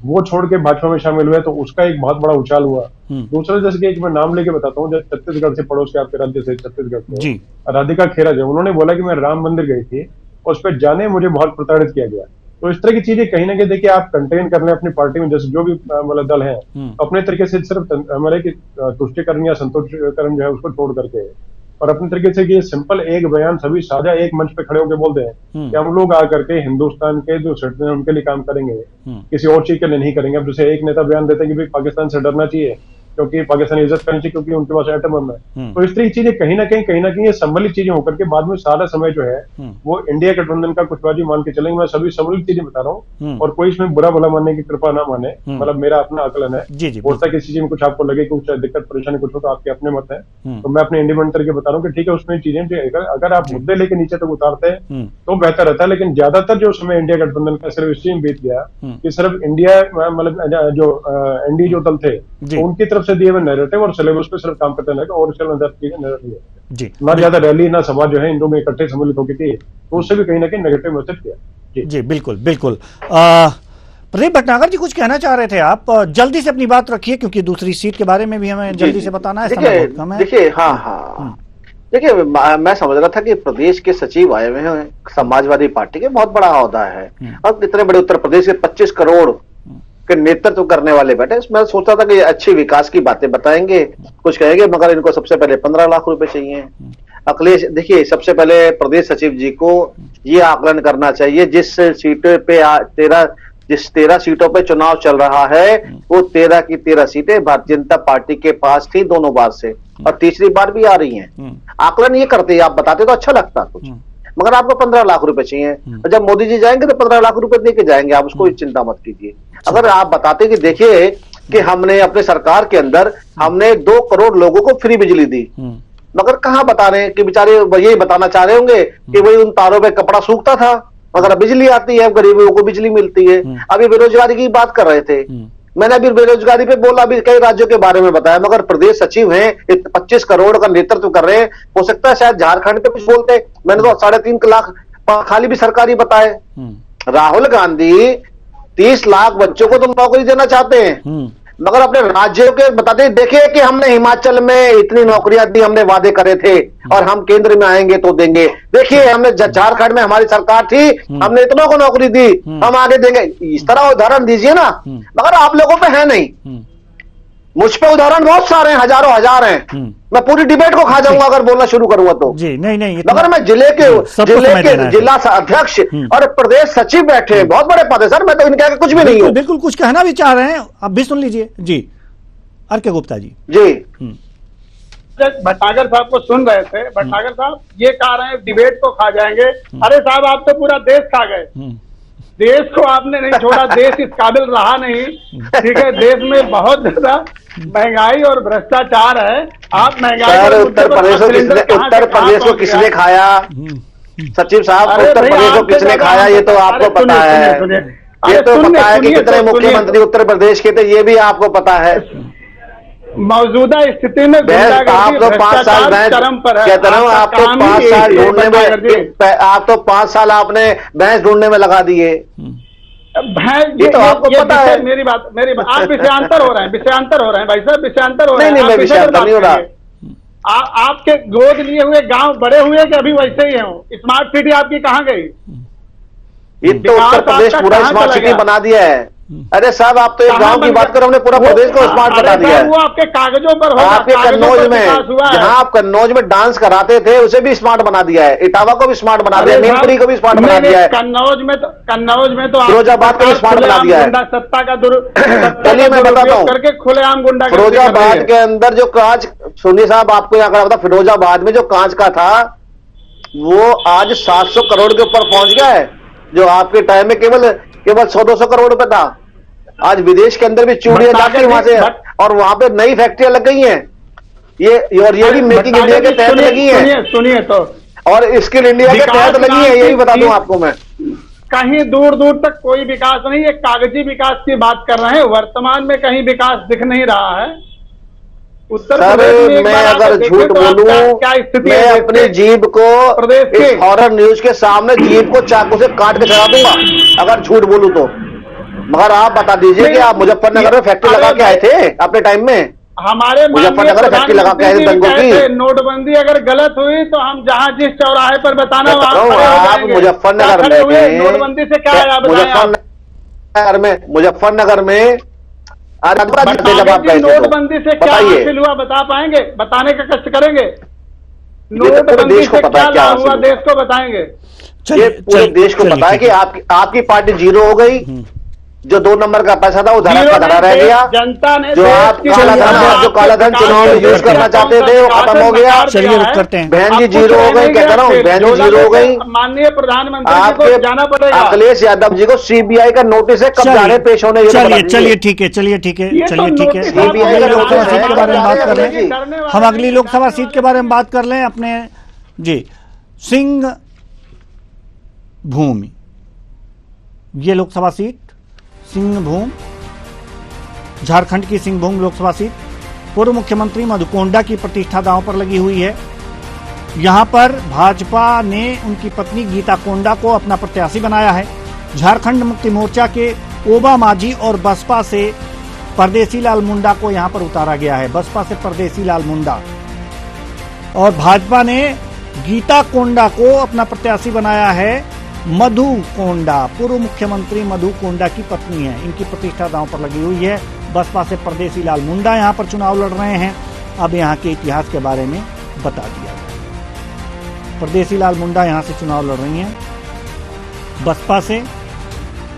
वो छोड़ के भाजपा में शामिल हुए, तो उसका एक बहुत बड़ा उछाल हुआ। दूसरा जैसे कि एक मैं नाम लेके बताता हूँ, जैसे छत्तीसगढ़ से पड़ोस के आपके राज्य से छत्तीसगढ़ से राधिका खेरा जो उन्होंने बोला कि मैं राम मंदिर गई थी, उस पर जाने मुझे बहुत प्रताड़ित किया गया। तो इस तरह की चीजें कहीं ना कहीं देखिए आप कंटेन कर लें अपनी पार्टी में, जैसे जो भी मतलब दल है अपने तरीके से सिर्फ हमारे की तुष्टिकरण या संतुष्टिकरण जो है उसको छोड़ करके और अपने तरीके से कि सिंपल एक बयान सभी साझा एक मंच पे खड़े होकर बोलते हैं कि हम लोग आकर के हिंदुस्तान के जो सिटीजन है उनके लिए काम करेंगे, किसी और चीज के लिए नहीं करेंगे। अब जैसे एक नेता बयान देते हैं कि भाई पाकिस्तान से डरना चाहिए, क्योंकि पाकिस्तानी इज्जत करनी चाहिए क्योंकि उनके पास एटम बम है। तो इस तरह की चीजें कहीं ना कहीं ये संभलित चीजें होकर के बाद में सारा समय जो है वो इंडिया गठबंधन का कुटबाजी मान के चलेंगे। मैं सभी संभलित चीजें बता रहा हूँ और कोई इसमें बुरा भला मानने की कृपा ना माने, मतलब मेरा अपना आकलन है। हो सकता है किसी चीज में कुछ आपको लगे कुछ दिक्कत परेशानी कुछ हो तो आपके अपने मत है, तो मैं अपने इंडिपेंडेंट करके बता रहा हूँ कि ठीक है उसमें चीजें अगर आप मुद्दे लेके नीचे तक उतारते हैं तो बेहतर रहता है। लेकिन ज्यादातर जो समय इंडिया गठबंधन का सिर्फ इस चीज में बीत गया कि सिर्फ इंडिया मतलब जो एनडीए जो दल थे तो उनकी तरफ से दिए हुए नैरेटिव और सिलेबस पे सिर्फ काम करते रहेगा और इसके अंदर चीजें नजर नहीं आती। ना ज्यादा रैली ना सभा जो है इन दोनों में इकट्ठे सम्मिलित होकर की तो उससे भी कहीं ना कहीं नेगेटिव मैसेज किया। जी बिल्कुल बिल्कुल। प्रदीप भटनागर जी कुछ कहना चाह रहे थे आप, जल्दी से अपनी बात रखिए क्योंकि दूसरी सीट के बारे में भी हमें जल्दी से बताना है, समय बहुत कम है। देखिए हाँ देखिए मैं समझ रहा था कि प्रदेश के सचिव आए हुए हैं समाजवादी पार्टी के, बहुत बड़ा ओहदा है और इतने बड़े उत्तर प्रदेश के 25 करोड़ के नेतृत्व करने वाले बैठे। मैं सोचता था कि अच्छी विकास की बातें बताएंगे, कुछ कहेंगे, मगर इनको सबसे पहले 15 लाख रुपए चाहिए। अखिलेश देखिए सबसे पहले प्रदेश सचिव जी को ये आकलन करना चाहिए जिस सीटों पे 13 सीटों पे चुनाव चल रहा है वो 13 की 13 सीटें भारतीय जनता पार्टी के पास थी दोनों बार से और तीसरी बार भी आ रही हैं। आकलन ये करते आप बताते तो अच्छा लगता कुछ, मगर आपको 15 लाख रुपए चाहिए और जब मोदी जी जाएंगे तो 15 लाख रुपए देके जाएंगे, आप उसको चिंता मत कीजिए। अगर आप बताते कि देखिए कि हमने अपने सरकार के अंदर हमने 2 करोड़ लोगों को फ्री बिजली दी, मगर कहां बता रहे हैं कि बेचारे यही बताना चाह रहे होंगे कि भाई उन तारों पे कपड़ा सूखता था मगर बिजली आती है, गरीबों को बिजली मिलती है। अभी बेरोजगारी की बात कर रहे थे, मैंने अभी बेरोजगारी पे बोला, अभी कई राज्यों के बारे में बताया, मगर प्रदेश सचिव हैं 25 करोड़ का नेतृत्व कर रहे हैं, हो सकता है शायद झारखंड पे कुछ बोलते, मैंने तो 3.5 लाख खाली भी सरकारी बताए। राहुल गांधी 30 लाख बच्चों को तो नौकरी देना चाहते हैं मगर अपने राज्यों के बताते देखिए कि हमने हिमाचल में इतनी नौकरियां दी, हमने वादे करे थे और हम केंद्र में आएंगे तो देंगे। देखिए हमने झारखंड में हमारी सरकार थी, हमने इतनों को नौकरी दी, हम आगे देंगे। इस तरह उदाहरण दीजिए ना, मगर आप लोगों पे है नहीं। मुझ पे उदाहरण बहुत सारे हैं, हजारों हजार हैं, मैं पूरी डिबेट को खा जाऊंगा अगर बोलना शुरू करूंगा तो। जी नहीं मगर मैं जिले के जिला अध्यक्ष और प्रदेश सचिव बैठे हैं, बहुत बड़े पद है सर, मैं तो इनके आगे कुछ भी नहीं हूँ। बिल्कुल कुछ कहना भी चाह रहे हैं, आप भी सुन लीजिए। जी अर्के गुप्ता जी। भटनागर साहब को सुन रहे थे, भटनागर साहब ये कह रहे हैं डिबेट को खा जाएंगे। अरे साहब आप तो पूरा देश खा गए, देश को आपने नहीं छोड़ा, देश इस काबिल रहा नहीं, ठीक है। देश में बहुत ज्यादा महंगाई और भ्रष्टाचार है। आप महंगाई उत्तर प्रदेश को किसने खाया सचिव साहब, उत्तर प्रदेश को किसने खाया ये तो आपको पता है, ये तो पता है कि कितने मुख्यमंत्री उत्तर प्रदेश के थे, ये भी आपको पता है। मौजूदा स्थिति में आप तो 5 साल चरम पर है, कहता हूँ आपको 5 साल ढूंढने में, आप तो 5 साल आपने भैंस ढूंढने में लगा दिए। ये तो आपको पता है। मेरी बात आप विषयांतर हो रहे हैं भाई साहब, विषयांतर हो रहे हैं। नहीं विषयांतर नहीं हो रहा। आपके गोद लिए हुए गांव बड़े हुए कि अभी वैसे ही हो? स्मार्ट सिटी आपकी कहाँ गई? ये तो उत्तर प्रदेश पूरा स्मार्ट सिटी बना दिया है। अरे साहब आप तो एक गांव की बात करो, हमने पूरा प्रदेश को स्मार्ट बना दिया है। वो आपके कागजों पर होगा, आपके कन्नौज में जहां आप कन्नौज में डांस कराते थे उसे भी स्मार्ट बना दिया है, इटावा को भी स्मार्ट बना दिया है, नीमपुरी को भी स्मार्ट बना दिया है, कन्नौज में तो फिरोजाबाद को भी स्मार्ट बना दिया है। सत्ता का चलिए मैं बताता हूँ, करके खुलेआम गुंडा फिरोजाबाद के अंदर जो कांच, सुनिए साहब आपको यहाँ का फिरोजाबाद में जो कांच का था वो आज 700 करोड़ के ऊपर पहुंच गया है, जो आपके टाइम में केवल 100-200 करोड़ रुपए था। आज विदेश के अंदर भी चूड़ियां जाती वहां से और वहां पे नई फैक्ट्रियां लग गई हैं, ये भी मेक इन इंडिया के तहत लगी है। सुनिए तो, और स्किल इंडिया के तहत लगी है, यही बता दूं आपको मैं। कहीं दूर दूर तक कोई विकास नहीं, एक कागजी विकास की बात कर रहे हैं। वर्तमान में कहीं विकास दिख नहीं रहा है उत्तर प्रदेश में। मैं अगर झूठ बोलूं, मैं अपनी जीभ को इस हॉरर न्यूज के सामने जीभ को चाकू से काट के चढ़ा दूंगा अगर झूठ बोलूं तो। मगर आप बता दीजिए कि आप मुजफ्फरनगर में फैक्ट्री लगा के आए थे अपने टाइम में? हमारे मुजफ्फरनगर में फैक्ट्री लगा के आए थे दंगों की। नोटबंदी अगर गलत हुई तो हम जहां जिस चौराहे पर बताना आप मुजफ्फरनगर में, नोटबंदी से क्या है? मुजफ्फरनगर में नोटबंदी से क्या हासिल हुआ बता पाएंगे? बताने का कष्ट करेंगे। नोटबंदी से क्या लाभ हुआ देश को बताएंगे? ये पूरे देश को पता है कि आपकी पार्टी जीरो हो गई, जो 2 नंबर का पैसा था वो धरा का धरा रह गया। जनता ने जो आप काला धन चुनाव में यूज करना चाहते थे वो खत्म हो गया। चलिए रुक करते हैं। बहन जी जीरो हो गई, कहता हूँ बहन जी जीरो हो गई। माननीय प्रधानमंत्री जी को जाना आपके पड़ेगा। अखिलेश यादव जी को सीबीआई का नोटिस है, कब जा रहे पेश होने? चलिए ठीक है, चलिए ठीक है, चलिए ठीक है। सीबीआई का लोकसभा नोटिस सीट के बारे में बात कर है। लें, हम अगली लोकसभा सीट के बारे में बात कर लें अपने जी। सिंह भूमि, ये लोकसभा सीट सिंहभूम, झारखंड की सिंहभूम लोकसभा सीट। पूर्व मुख्यमंत्री मधु कोंडा की प्रतिष्ठा दांव पर लगी हुई है। यहां पर भाजपा ने उनकी पत्नी गीता कोंडा को अपना प्रत्याशी बनाया है। झारखंड मुक्ति मोर्चा के ओबा माझी और बसपा से परदेसी लाल मुंडा को यहां पर उतारा गया है। बसपा से परदेसी लाल मुंडा और भाजपा ने गीता कोंडा को अपना प्रत्याशी बनाया है। मधु कोंडा पूर्व मुख्यमंत्री मधु कोंडा की पत्नी है, इनकी प्रतिष्ठा दांव पर लगी हुई है। बसपा से परदेसी लाल मुंडा यहां पर चुनाव लड़ रहे हैं। अब यहां के इतिहास के बारे में बता दिया जाए। परदेसी लाल मुंडा यहां से चुनाव लड़ रही हैं। बसपा से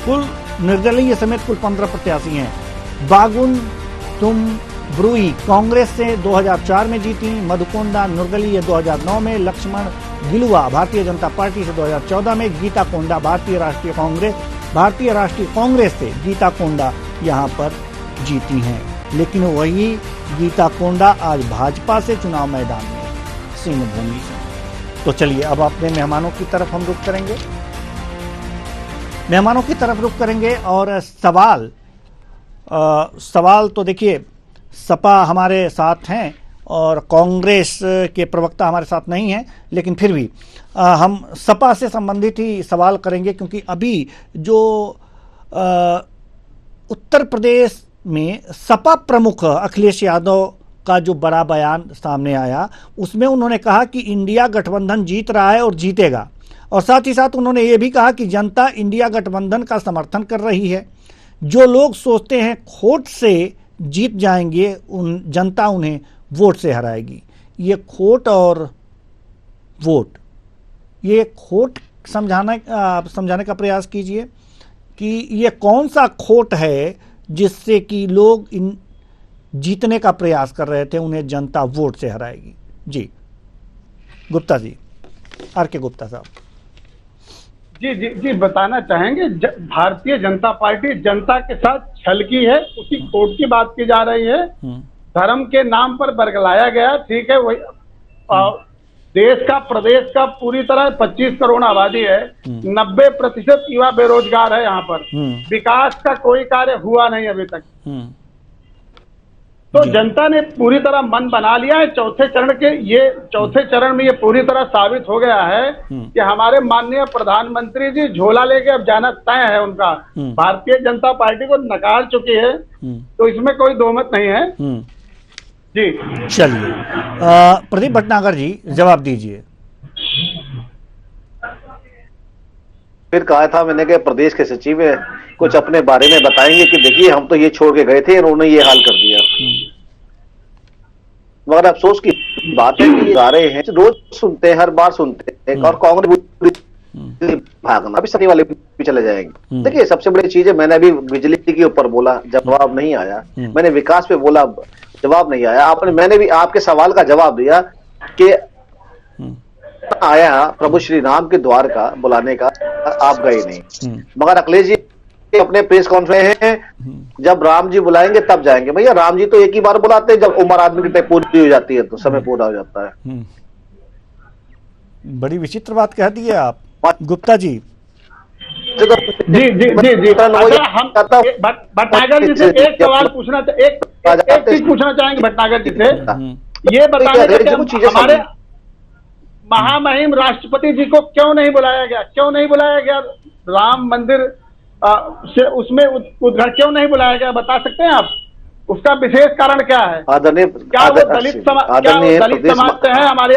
कुल निर्दलीय समेत कुल 15 प्रत्याशी हैं। बागुन तुम ब्रुई कांग्रेस से 2004 में जीती। मधुकोंडा निर्दलीय 2009 में। लक्ष्मण गिलुआ भारतीय जनता पार्टी से 2014 में। गीता कोंडा भारतीय राष्ट्रीय कांग्रेस से गीता कोंडा यहां पर जीती हैं। लेकिन वही गीता कोंडा आज भाजपा से चुनाव मैदान में सिंहभूमि से। तो चलिए अब अपने मेहमानों की तरफ हम रुख करेंगे और सवाल तो देखिए, सपा हमारे साथ हैं और कांग्रेस के प्रवक्ता हमारे साथ नहीं हैं, लेकिन फिर भी हम सपा से संबंधित ही सवाल करेंगे, क्योंकि अभी जो उत्तर प्रदेश में सपा प्रमुख अखिलेश यादव का जो बड़ा बयान सामने आया, उसमें उन्होंने कहा कि इंडिया गठबंधन जीत रहा है और जीतेगा, और साथ ही साथ उन्होंने ये भी कहा कि जनता इंडिया गठबंधन का समर्थन कर रही है। जो लोग सोचते हैं खोट से जीत जाएंगे, जनता उन्हें वोट से हराएगी। ये खोट और वोट, ये खोट समझाने का प्रयास कीजिए कि ये कौन सा खोट है जिससे कि लोग जीतने का प्रयास कर रहे थे, उन्हें जनता वोट से हराएगी। जी गुप्ता जी, आर के गुप्ता साहब। जी बताना चाहेंगे। भारतीय जनता पार्टी जनता के साथ छल की है, उसी खोट की बात की जा रही है। धर्म के नाम पर बरगलाया गया, ठीक है। वही देश का, प्रदेश का पूरी तरह 25 करोड़ आबादी है, 90% युवा बेरोजगार है। यहाँ पर विकास का कोई कार्य हुआ नहीं अभी तक। तो जनता ने पूरी तरह मन बना लिया है। चौथे चरण में ये पूरी तरह साबित हो गया है कि हमारे माननीय प्रधानमंत्री जी झोला लेके अब जाना तय है उनका। भारतीय जनता पार्टी को नकार चुकी है, तो इसमें कोई दोमत नहीं है। जी चलिए, प्रदीप भटनागर जी जवाब दीजिए। फिर कहा था मैंने कि प्रदेश के सचिव कुछ अपने बारे में बताएंगे कि देखिए हम तो ये छोड़ के गए थे, इन्होंने ये हाल कर दिया। मगर अफसोस की बात है कि आ रहे हैं, रोज सुनते हैं, हर बार सुनते हैं, और कांग्रेस भागना अभी सभी वाले भी चले जाएंगे। देखिए सबसे बड़ी चीज है, मैंने अभी बिजली के ऊपर बोला, जवाब नहीं आया। मैंने विकास पे बोला, जवाब नहीं आया। मैंने भी आपके सवाल का जवाब दिया कि आया प्रभु श्री राम के द्वार का बुलाने का, आप गए नहीं। मगर अखिलेश जी अपने प्रेस कॉन्फ्रेंस हैं, जब राम जी बुलाएंगे तब जाएंगे। भैया राम जी तो एक ही बार बुलाते हैं, जब उम्र आदमी की पूरी हो जाती है तो समय पूरा हो जाता है। बड़ी विचित्र बात कह दी है आप गुप्ता जी। जी हम भटनागर जी से एक सवाल पूछना, एक चीज पूछना चाहेंगे भटनागर जी से। ये बताइए हमारे महामहिम राष्ट्रपति जी को क्यों नहीं बुलाया गया? राम मंदिर से उसमें उद्घाटन क्यों नहीं बुलाया गया, बता सकते हैं आप? उसका विशेष कारण क्या है? क्या वो दलित समाज से है? हमारे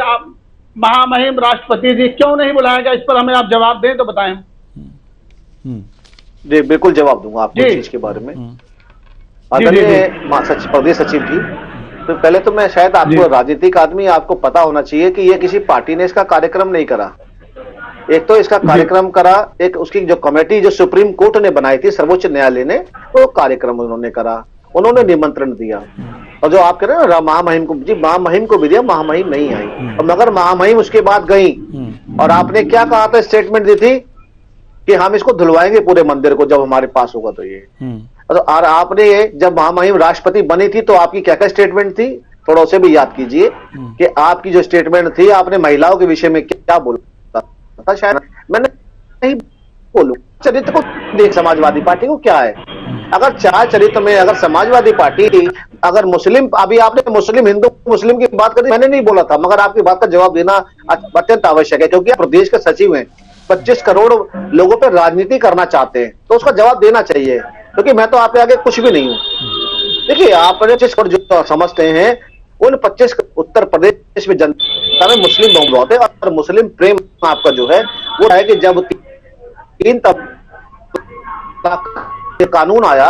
महामहिम राष्ट्रपति जी क्यों नहीं बुलाया गया? इस पर हमें आप जवाब दें तो बताएं। जी बिल्कुल जवाब दूंगा आपको इस चीज के बारे में। आदरणीय प्रदेश सचिव जी, तो पहले तो मैं शायद आपको राजनीतिक आदमी, आपको पता होना चाहिए कि ये किसी पार्टी ने इसका कार्यक्रम नहीं करा। एक तो इसका कार्यक्रम करा, एक उसकी जो कमेटी जो सुप्रीम कोर्ट ने बनाई थी, सर्वोच्च न्यायालय ने, वो कार्यक्रम उन्होंने करा, उन्होंने निमंत्रण दिया। और जो आप कह रहे हैं ना महामहिम को, जी महामहिम को भी दिया, महामहिम नहीं आई, और मगर महामहिम उसके बाद गई और आपने क्या कहा था, स्टेटमेंट दी थी कि हम इसको धुलवाएंगे पूरे मंदिर को जब हमारे पास होगा तो ये। और आपने जब महामहिम राष्ट्रपति बनी थी तो आपकी क्या क्या स्टेटमेंट थी, थोड़ा उसे भी याद कीजिए कि आपकी जो स्टेटमेंट थी, आपने महिलाओं के विषय में क्या बोला था, शायद मैंने नहीं बोलूं। चरित्र को देख समाजवादी पार्टी को क्या है, अगर चार चरित्र में अगर समाजवादी पार्टी अगर मुस्लिम, अभी आपने मुस्लिम हिंदू मुस्लिम की बात करी, मैंने नहीं बोला था, मगर आपकी बात का जवाब देना अत्यंत आवश्यक है, क्योंकि आप प्रदेश के सचिव हैं, 25 करोड़ लोगों पर राजनीति करना चाहते हैं, तो उसका जवाब देना चाहिए, क्योंकि मैं तो आपके आगे कुछ भी नहीं हूं। देखिए आप 25 करोड़ जो समझते हैं, उन 25 उत्तर प्रदेश में जनता में मुस्लिम बहुत है, और मुस्लिम प्रेम आपका जो है वो है कि जब 3 तलाक कानून आया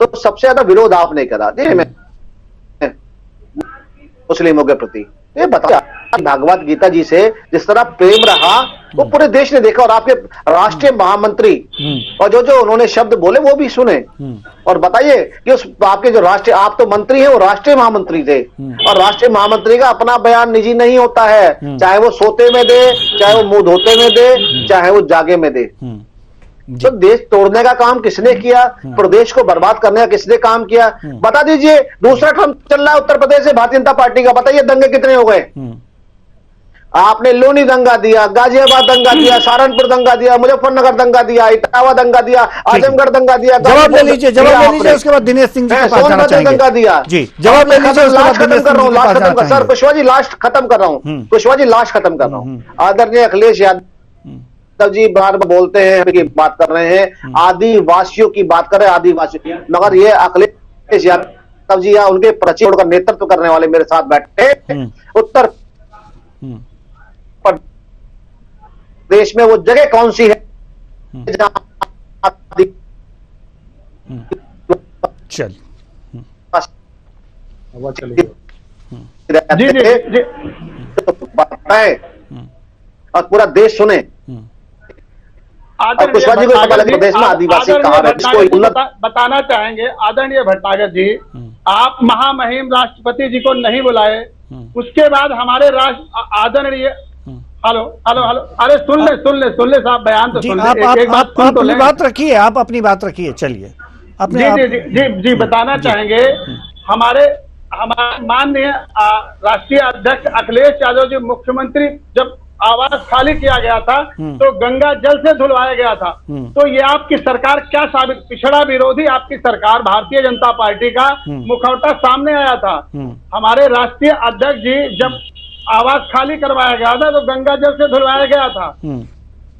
तो सबसे ज्यादा विरोध आपने करा मुस्लिमों के प्रति। ये बताया भगवत गीता जी से जिस तरह प्रेम रहा वो पूरे देश ने देखा, और आपके राष्ट्रीय महामंत्री और जो उन्होंने शब्द बोले वो भी सुने। और बताइए कि उस आपके जो राष्ट्रीय, आप तो मंत्री हैं, वो राष्ट्रीय महामंत्री थे, और राष्ट्रीय महामंत्री का अपना बयान निजी नहीं होता है, चाहे वो सोते में दे, चाहे वो मुंह धोते में दे, चाहे वो जागे में दे। तो देश तोड़ने का काम किसने किया, प्रदेश को बर्बाद करने का किसने काम किया, बता दीजिए। दूसरा टर्म चल रहा है उत्तर प्रदेश से भारतीय जनता पार्टी का, बताइए दंगे कितने हो गए। आपने लोनी दंगा दिया, गाजियाबाद दंगा दिया, सहारनपुर दंगा दिया, मुजफ्फरनगर दंगा दिया, इटावा दंगा दिया, आजमगढ़ दंगा दिया। जवाब ले लीजिए, उसके बाद दिनेश सिंह जी के पास जाना चाहेंगे। दंगा दिया जी, जवाब ले लीजिए, लास्ट खत्म कर रहा हूँ, लास्ट खत्म कर, सर कुशवाहा जी लास्ट खत्म कर रहा हूँ, कुशवाहा जी लास्ट खत्म कर रहा हूँ। आदरणीय अखिलेश यादव जी बार बार बोलते हैं की बात कर रहे हैं, आदिवासियों की बात कर रहे हैं, आदिवासी, मगर ये अखिलेश यादव जी या उनके प्रचिव का नेतृत्व करने वाले मेरे साथ बैठे उत्तर देश में वो जगह कौन सी है चल और पूरा देश सुने। और कुशवाहा जी को प्रदेश में आदिवासी कहा है, इसको बताना चाहेंगे आदरणीय भट्टागर जी, आप महामहिम राष्ट्रपति जी को नहीं बुलाए, उसके बाद हमारे राष्ट्र आदरणीय हेलो हेलो हेलो, अरे सुन ले साहब, बयान तो सुन ले, आप अपनी बात रखिए, आप अपनी बात रखिए, चलिए जी बताना चाहेंगे हमारे माननीय राष्ट्रीय अध्यक्ष अखिलेश यादव जी, मुख्यमंत्री जब आवास खाली किया गया था तो गंगा जल से धुलवाया गया था, तो ये आपकी सरकार क्या साबित, पिछड़ा विरोधी आपकी सरकार भारतीय जनता पार्टी का मुखौटा सामने आया था। हमारे राष्ट्रीय अध्यक्ष जी जब आवास खाली करवाया गया था तो गंगा जल से धुलवाया गया था।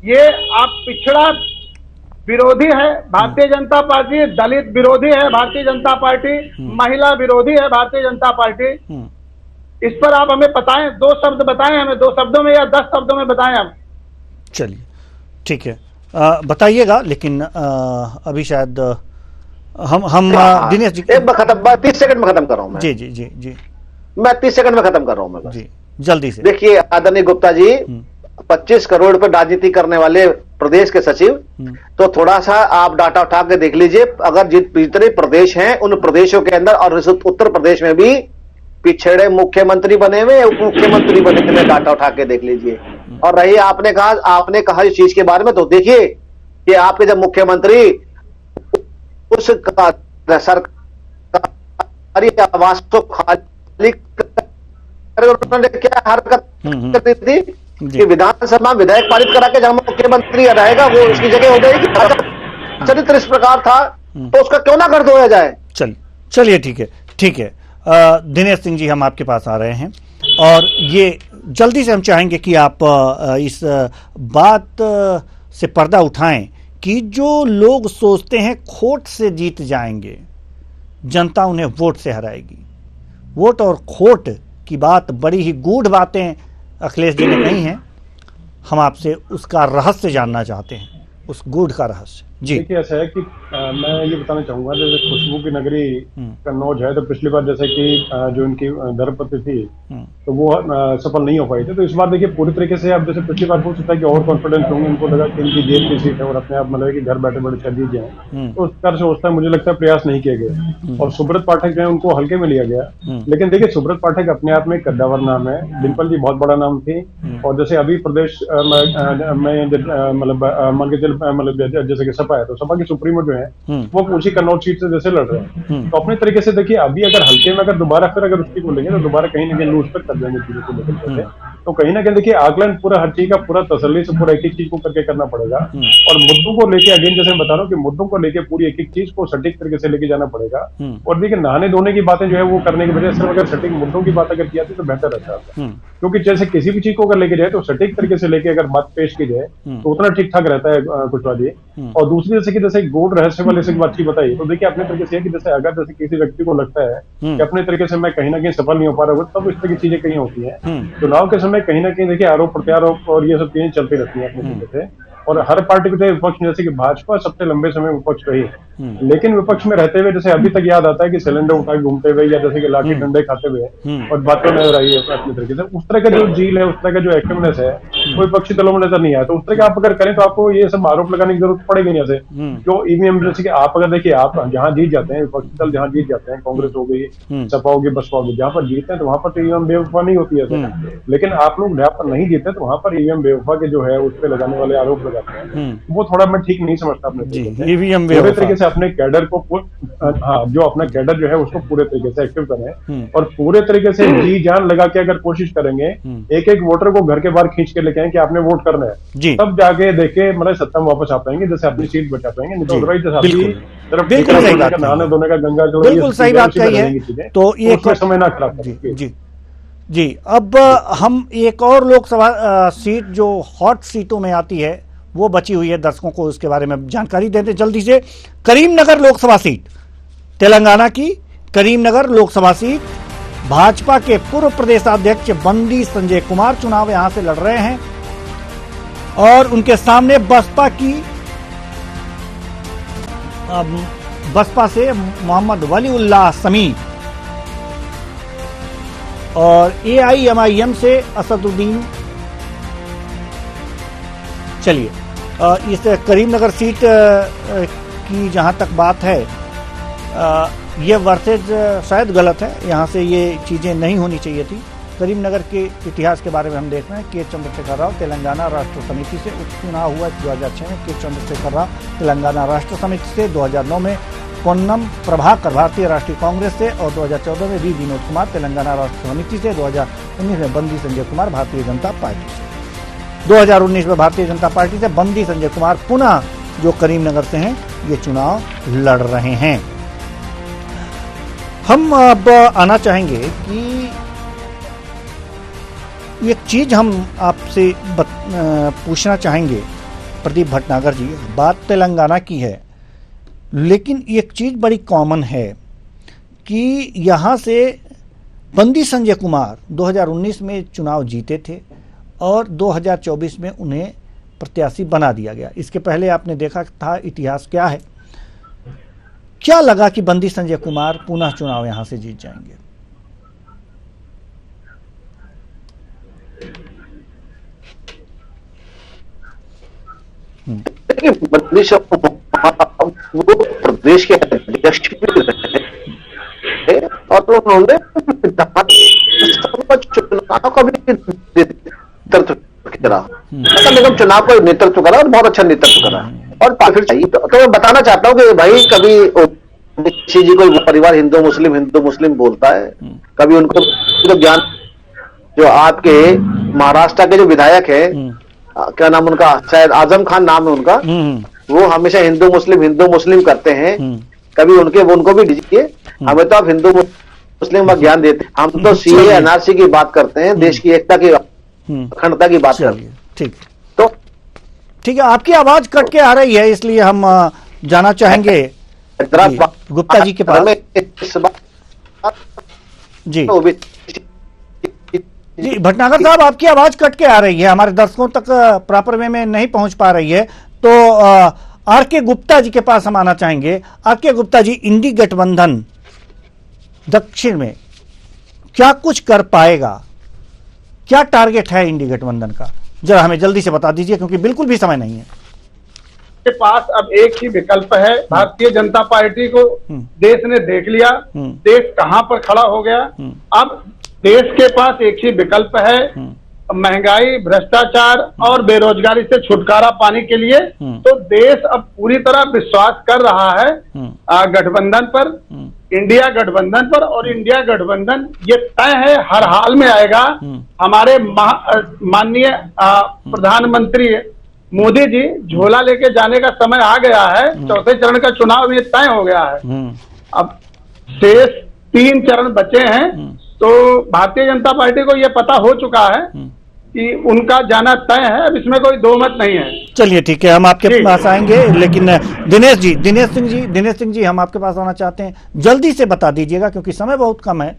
ये आप पिछड़ा विरोधी है भारतीय जनता पार्टी, दलित विरोधी है भारतीय जनता पार्टी, महिला विरोधी है भारतीय जनता पार्टी। इस पर आप हमें बताएं, 2 शब्द बताएं हमें, 2 शब्दों में या 10 शब्दों में बताएं हम। चलिए ठीक है, बताइएगा, लेकिन अभी शायद हम दिनेश जी एक खत्म, 30 सेकंड में खत्म कर रहा हूं मैं। जी जी जी जी, मैं 30 सेकंड में खत्म कर रहा हूं मैं जी, जल्दी से। देखिए आदरणीय गुप्ता जी, 25 करोड़ पर राजनीति करने वाले प्रदेश के सचिव, तो थोड़ा सा आप डाटा उठा के देख लीजिए, अगर जितने प्रदेश हैं उन प्रदेशों के अंदर और उत्तर प्रदेश में भी पिछड़े मुख्यमंत्री बने हुए, उप मुख्यमंत्री बने हुए, डाटा उठा के देख लीजिए। और रही आपने कहा इस चीज के बारे में, तो देखिए कि आपके जब मुख्यमंत्री उस सरकारी आवास को खाली उन्होंने क्या हरकत करती थी कि विधानसभा विधेयक पारित करा के जहां मुख्यमंत्री रहेगा वो उसकी जगह हो जाएगी। चरित्र इस प्रकार था तो उसका क्यों ना कर धोया जाए। चलिए ठीक है, दिनेश सिंह जी हम आपके पास आ रहे हैं, और ये जल्दी से हम चाहेंगे कि आप इस बात से पर्दा उठाएं कि जो लोग सोचते हैं खोट से जीत जाएंगे, जनता उन्हें वोट से हराएगी। वोट और खोट की बात, बड़ी ही गूढ़ बातें अखिलेश जी ने कही हैं, हम आपसे उसका रहस्य जानना चाहते हैं, उस गूढ़ का रहस्य। जी। देखिए ऐसा है कि मैं ये बताना चाहूंगा, जैसे खुशबू की नगरी कन्नौज है, तो पिछली बार जैसे कि जो इनकी धर्मपत्नी थी तो वो सफल नहीं हो पाई थी। तो इस बार देखिए पूरी तरीके से, आप जैसे पिछली बार हो सकता है कि ओवर कॉन्फिडेंस होंगे, उनको लगा कि इनकी जेल की सीट है और अपने आप मतलब कि घर बैठे बैठे कर दी जाए, तो उस तरह से उस टाइम मुझे लगता है प्रयास नहीं किए गए। और सुब्रत पाठक जो है उनको हल्के में लिया गया। लेकिन देखिए सुब्रत पाठक अपने आप में एक कद्दावर नाम है, डिम्पल जी बहुत बड़ा नाम थी। और जैसे अभी प्रदेश में मतलब मान के चल मतलब जैसे कि सपा है, तो सपा की सुप्रीमो जो है वो उसी कन्नौज सीट से जैसे लड़ रहे हैं। तो अपने तरीके से देखिए अभी अगर हल्के में अगर दोबारा फिर अगर उसकी को लेंगे तो दोबारा कहीं ना कहीं लूज पर कर देंगे चीजों को लेकर। तो कहीं ना कहीं देखिए आकलन पूरा हर चीज का पूरा तसल्ली से पूरा एक एक चीज को करके करना पड़ेगा। और मुद्दों को लेके अगेन जैसे मैं बता रहा हूँ कि मुद्दों को लेके पूरी एक एक चीज को सटीक तरीके से लेके जाना पड़ेगा। और देखिए नहाने धोने की बातें जो है वो करने की बजाय सिर्फ अगर सटीक मुद्दों की बात अगर किया तो बेहतर रहता है। क्योंकि जैसे किसी भी चीज को अगर लेके जाए तो सटीक तरीके से लेके अगर बात पेश की जाए तो उतना ठीक ठाक रहता है कुशवाहा जी। और दूसरी जैसे कि जैसे गूढ़ रहस्य वाले से बातचीत बताई, तो देखिए अपने तरीके से कि जैसे अगर जैसे किसी व्यक्ति को लगता है कि अपने तरीके से मैं कहीं ना कहीं सफल नहीं हो पा रहा हूँ, तब इस तरह की चीजें कहीं होती है। चुनाव के समय कहीं ना कहीं देखिए आरोप प्रत्यारोप और ये सब चीजें चलती रहती है अपने तरीके से। और हर पार्टी के विपक्ष में जैसे कि भाजपा सबसे लंबे समय विपक्ष रही है, लेकिन विपक्ष में रहते हुए जैसे अभी तक याद आता है कि सिलेंडर उठा के घूमते हुए या जैसे कि लाठी डंडे खाते हुए और बातों में रही है अपने तरीके से, उस तरह का जो जील है, उस तरह का जो एक्टिवनेस है वो विपक्षी दलों में नजर नहीं आया। तो उस तरह का आप अगर करें तो आपको ये सब आरोप लगाने की जरूरत पड़ेगी नहीं। ऐसे जो ईवीएम जैसे कि आप अगर देखिए आप जहां जीत जाते हैं, विपक्षी दल जहां जीत जाते हैं, कांग्रेस हो गई, सपा होगी, बसपा होगी, जहां पर जीतते हैं तो वहां पर तो ईवीएम बेवफा नहीं होती है। लेकिन आप लोग जहां पर नहीं जीते तो वहां पर ईवीएम बेवफा के जो है उस पर लगाने वाले आरोप लगाते हैं, वो थोड़ा मैं ठीक नहीं समझता अपने ईवीएम पूरे तरीके से अपने कैडर को जो अपना कैडर जो है उसको पूरे तरीके से एक्टिव करें और पूरे तरीके से जी जान लगा के अगर कोशिश करेंगे एक एक वोटर को घर के बाहर खींच के लेके आए कि आपने वोट करना है, तब जाके देखे मतलब सत्ता में वापस आ पाएंगे, जैसे अपनी सीट बचा पाएंगे। नहीं तो अदरवाइज बिल्कुल सही बात, नहाने धोने का गंगा जल, बिल्कुल सही बात कही है। तो ये समय ना खराब जी जी। अब हम एक और लोकसभा सीट जो हॉट सीटों में आती है वो बची हुई है, दर्शकों को उसके बारे में जानकारी देते जल्दी से। करीमनगर लोकसभा सीट, तेलंगाना की करीमनगर लोकसभा सीट, भाजपा के पूर्व प्रदेशाध्यक्ष बंदी संजय कुमार चुनाव यहां से लड़ रहे हैं और उनके सामने बसपा से मोहम्मद वलीउल्लाह समीर और AIMIM से असदुद्दीन। चलिए इस करीमनगर सीट की जहां तक बात है, ये वर्सेज शायद गलत है, यहाँ से ये चीज़ें नहीं होनी चाहिए थी। करीमनगर के इतिहास के बारे में हम देख रहे हैं। के चंद्रशेखर राव तेलंगाना राष्ट्र समिति से उपचुनाव हुआ 2006 में। के चंद्रशेखर राव तेलंगाना राष्ट्र समिति से, 2009 में पोन्नम प्रभाकर भारतीय राष्ट्रीय कांग्रेस से और 2014 में वी विनोद कुमार तेलंगाना राष्ट्र समिति से, 2019 में बंदी संजय कुमार भारतीय जनता पार्टी से। 2019 में भारतीय जनता पार्टी से बंदी संजय कुमार पुनः जो करीमनगर से हैं ये चुनाव लड़ रहे हैं। हम अब आना चाहेंगे कि एक चीज हम आपसे पूछना चाहेंगे प्रदीप भटनागर जी। बात तेलंगाना की है, लेकिन एक चीज बड़ी कॉमन है कि यहाँ से बंदी संजय कुमार 2019 में चुनाव जीते थे और 2024 में उन्हें प्रत्याशी बना दिया गया। इसके पहले आपने देखा था इतिहास क्या है। क्या लगा कि बंदी संजय कुमार पुनः चुनाव यहां से जीत जाएंगे? देखिए बंदी वो प्रदेश के अध्यक्ष भी रहे और उन्होंने चुनाव का भी नेतृत्व करा, नगर निगम चुनाव का नेतृत्व करा और बहुत अच्छा नेतृत्व करा। और फिर चाहिए तो मैं बताना चाहता हूँ कि भाई कभी ओवैसी जी को परिवार हिंदू मुस्लिम बोलता है, कभी उनको तो ज्ञान जो आपके महाराष्ट्र के जो विधायक है, क्या नाम उनका, शायद आजम खान नाम है उनका, वो हमेशा हिंदू मुस्लिम करते हैं। कभी उनको भी दीजिए, हमें तो आप हिंदू मुस्लिम का ज्ञान देते हैं। हम तो CA NRC की बात करते हैं, देश की एकता की अखंडता की बात करते हैं। ठीक तो ठीक है, आपकी आवाज कट के आ रही है, इसलिए हम जाना चाहेंगे गुप्ता जी के पास। जी जी भटनागर साहब, आपकी आवाज कट के आ रही है, हमारे दर्शकों तक प्रॉपर वे में नहीं पहुंच पा रही है। तो आर.के. गुप्ता जी के पास हम आना चाहेंगे। आर.के. गुप्ता जी, इंडी गठबंधन दक्षिण में क्या कुछ कर पाएगा, क्या टारगेट है इंडी गठबंधन का, जरा हमें जल्दी से बता दीजिए क्योंकि बिल्कुल भी समय नहीं है। के पास अब एक ही विकल्प है। भारतीय जनता पार्टी को देश ने देख लिया, देश कहां पर खड़ा हो गया। अब देश के पास एक ही विकल्प है, महंगाई, भ्रष्टाचार और बेरोजगारी से छुटकारा पाने के लिए। तो देश अब पूरी तरह विश्वास कर रहा है गठबंधन पर, इंडिया गठबंधन पर। और इंडिया गठबंधन ये तय है हर हाल में आएगा। हमारे माननीय प्रधानमंत्री मोदी जी झोला लेके जाने का समय आ गया है। चौथे चरण का चुनाव ये तय हो गया है। अब शेष 3 चरण बचे हैं, तो भारतीय जनता पार्टी को ये पता हो चुका है कि उनका जाना तय है। अब इसमें कोई दो मत नहीं है। चलिए ठीक है, हम आपके पास आएंगे, लेकिन दिनेश सिंह जी हम आपके पास आना चाहते हैं। जल्दी से बता दीजिएगा क्योंकि समय बहुत कम है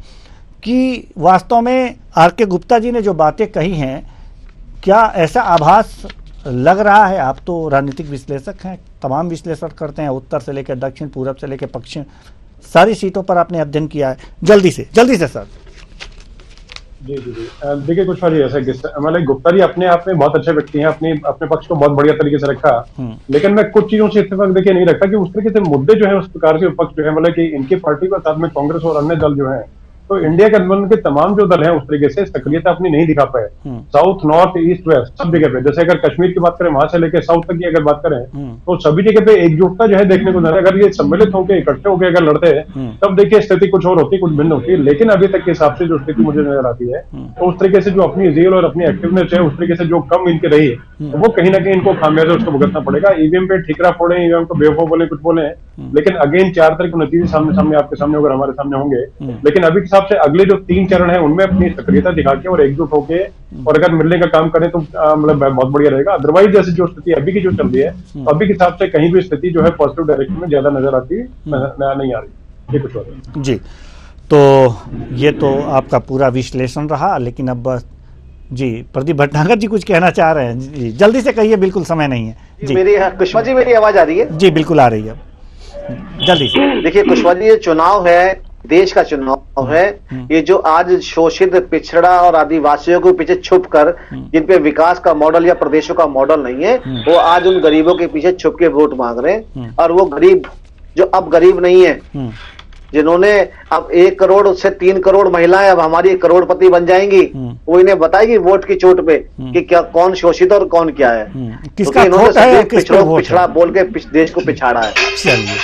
कि वास्तव में आर.के. गुप्ता जी ने जो बातें कही हैं, क्या ऐसा आभास लग रहा है? आप तो राजनीतिक विश्लेषक हैं, तमाम विश्लेषण करते हैं, उत्तर से लेकर दक्षिण, पूरब से लेकर पश्चिम, सारी सीटों पर आपने अध्ययन किया है। जल्दी से सर। जी। देखिए कुछ बात ऐसा मतलब गुप्ता जी अपने आप में बहुत अच्छे व्यक्ति हैं, अपने पक्ष को बहुत बढ़िया तरीके से रखा। लेकिन मैं कुछ चीजों से इत्तेफाक देखिए नहीं रखता कि उस तरीके से मुद्दे जो है उस प्रकार से विपक्ष जो है मतलब कि इनकी पार्टी के साथ में कांग्रेस और अन्य दल जो है, तो इंडिया गठबंधन के तमाम जो दल हैं उस तरीके से सक्रियता अपनी नहीं दिखा पाए। साउथ, नॉर्थ, ईस्ट, वेस्ट सब जगह पे, जैसे अगर कश्मीर की बात करें वहां से लेकर साउथ तक की अगर बात करें तो सभी जगह पे एकजुटता जो है देखने को मिल रहा है। अगर ये सम्मिलित होकर इकट्ठे होकर अगर लड़ते हैं तब देखिए स्थिति कुछ और होती, कुछ भिन्न होती है। लेकिन अभी तक के हिसाब से जो स्थिति मुझे नजर आती है तो उस तरीके से जो अपनी जेल और अपनी एक्टिवनेस है, उस तरीके से जो कम इनकी रही है वो कहीं ना कहीं इनको खामियाजा उसको भुगतना पड़ेगा। ईवीएम पे ठीकरा फोड़े, ईवीएम को बेवकूफ बोले, कुछ बोले, लेकिन अगेन 4 तारीख को नतीजे सामने आपके सामने अगर हमारे सामने होंगे। लेकिन अभी के हिसाब से अगले जो 3 चरण है उनमें अपनी सक्रियता दिखा के और एकजुट होके और अगर मिलने का काम करें तो मतलब बहुत बढ़िया रहेगा। अदरवाइज जैसे जो स्थिति अभी की जो चल रही है, अभी के हिसाब से कहीं भी स्थिति जो है पॉजिटिव डायरेक्शन में ज्यादा नजर आती नहीं आ रही। ये कुछ और जी, तो ये तो आपका पूरा विश्लेषण रहा, लेकिन अब जी प्रदीप भटनागर जी कुछ कहना चाह रहे हैं। जी जल्दी से कहिए, बिल्कुल समय नहीं है। जी कुशवाहा जी, मेरी आवाज आ रही है? जी बिल्कुल आ रही है, जल्दी से। देखिए कुशवाहा जी, ये चुनाव है, देश का चुनाव है। ये जो आज शोषित, पिछड़ा और आदिवासियों के पीछे छुप कर, जिन पे विकास का मॉडल या प्रदेशों का मॉडल नहीं है, वो आज उन गरीबों के पीछे छुप के वोट मांग रहे हैं। और वो गरीब जो अब गरीब नहीं है, जिन्होंने अब 1 करोड़ उससे 3 करोड़ महिलाएं अब हमारी करोड़पति बन जाएंगी, वो इन्हें बताएगी वोट की चोट पे कि क्या कौन शोषित और कौन क्या है। किसका इन्होंने पिछड़ा बोल के देश को पिछाड़ा है। चलिए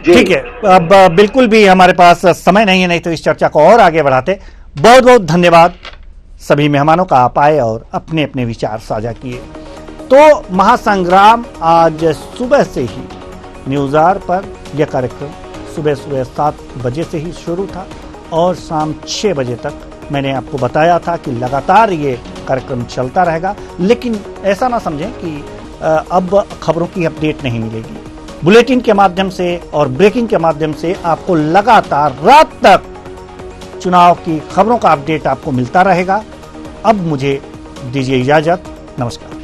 ठीक है, अब बिल्कुल भी हमारे पास समय नहीं है, नहीं तो इस चर्चा को और आगे बढ़ाते। बहुत बहुत धन्यवाद सभी मेहमानों का, आप आए और अपने अपने विचार साझा किए। तो महासंग्राम आज सुबह से ही न्यूज़ आवर पर यह कार्यक्रम सुबह 7 बजे से ही शुरू था और शाम 6 बजे तक मैंने आपको बताया था कि लगातार ये कार्यक्रम चलता रहेगा। लेकिन ऐसा ना समझें कि अब खबरों की अपडेट नहीं मिलेगी। बुलेटिन के माध्यम से और ब्रेकिंग के माध्यम से आपको लगातार रात तक चुनाव की खबरों का अपडेट आपको मिलता रहेगा। अब मुझे दीजिए इजाजत, नमस्कार।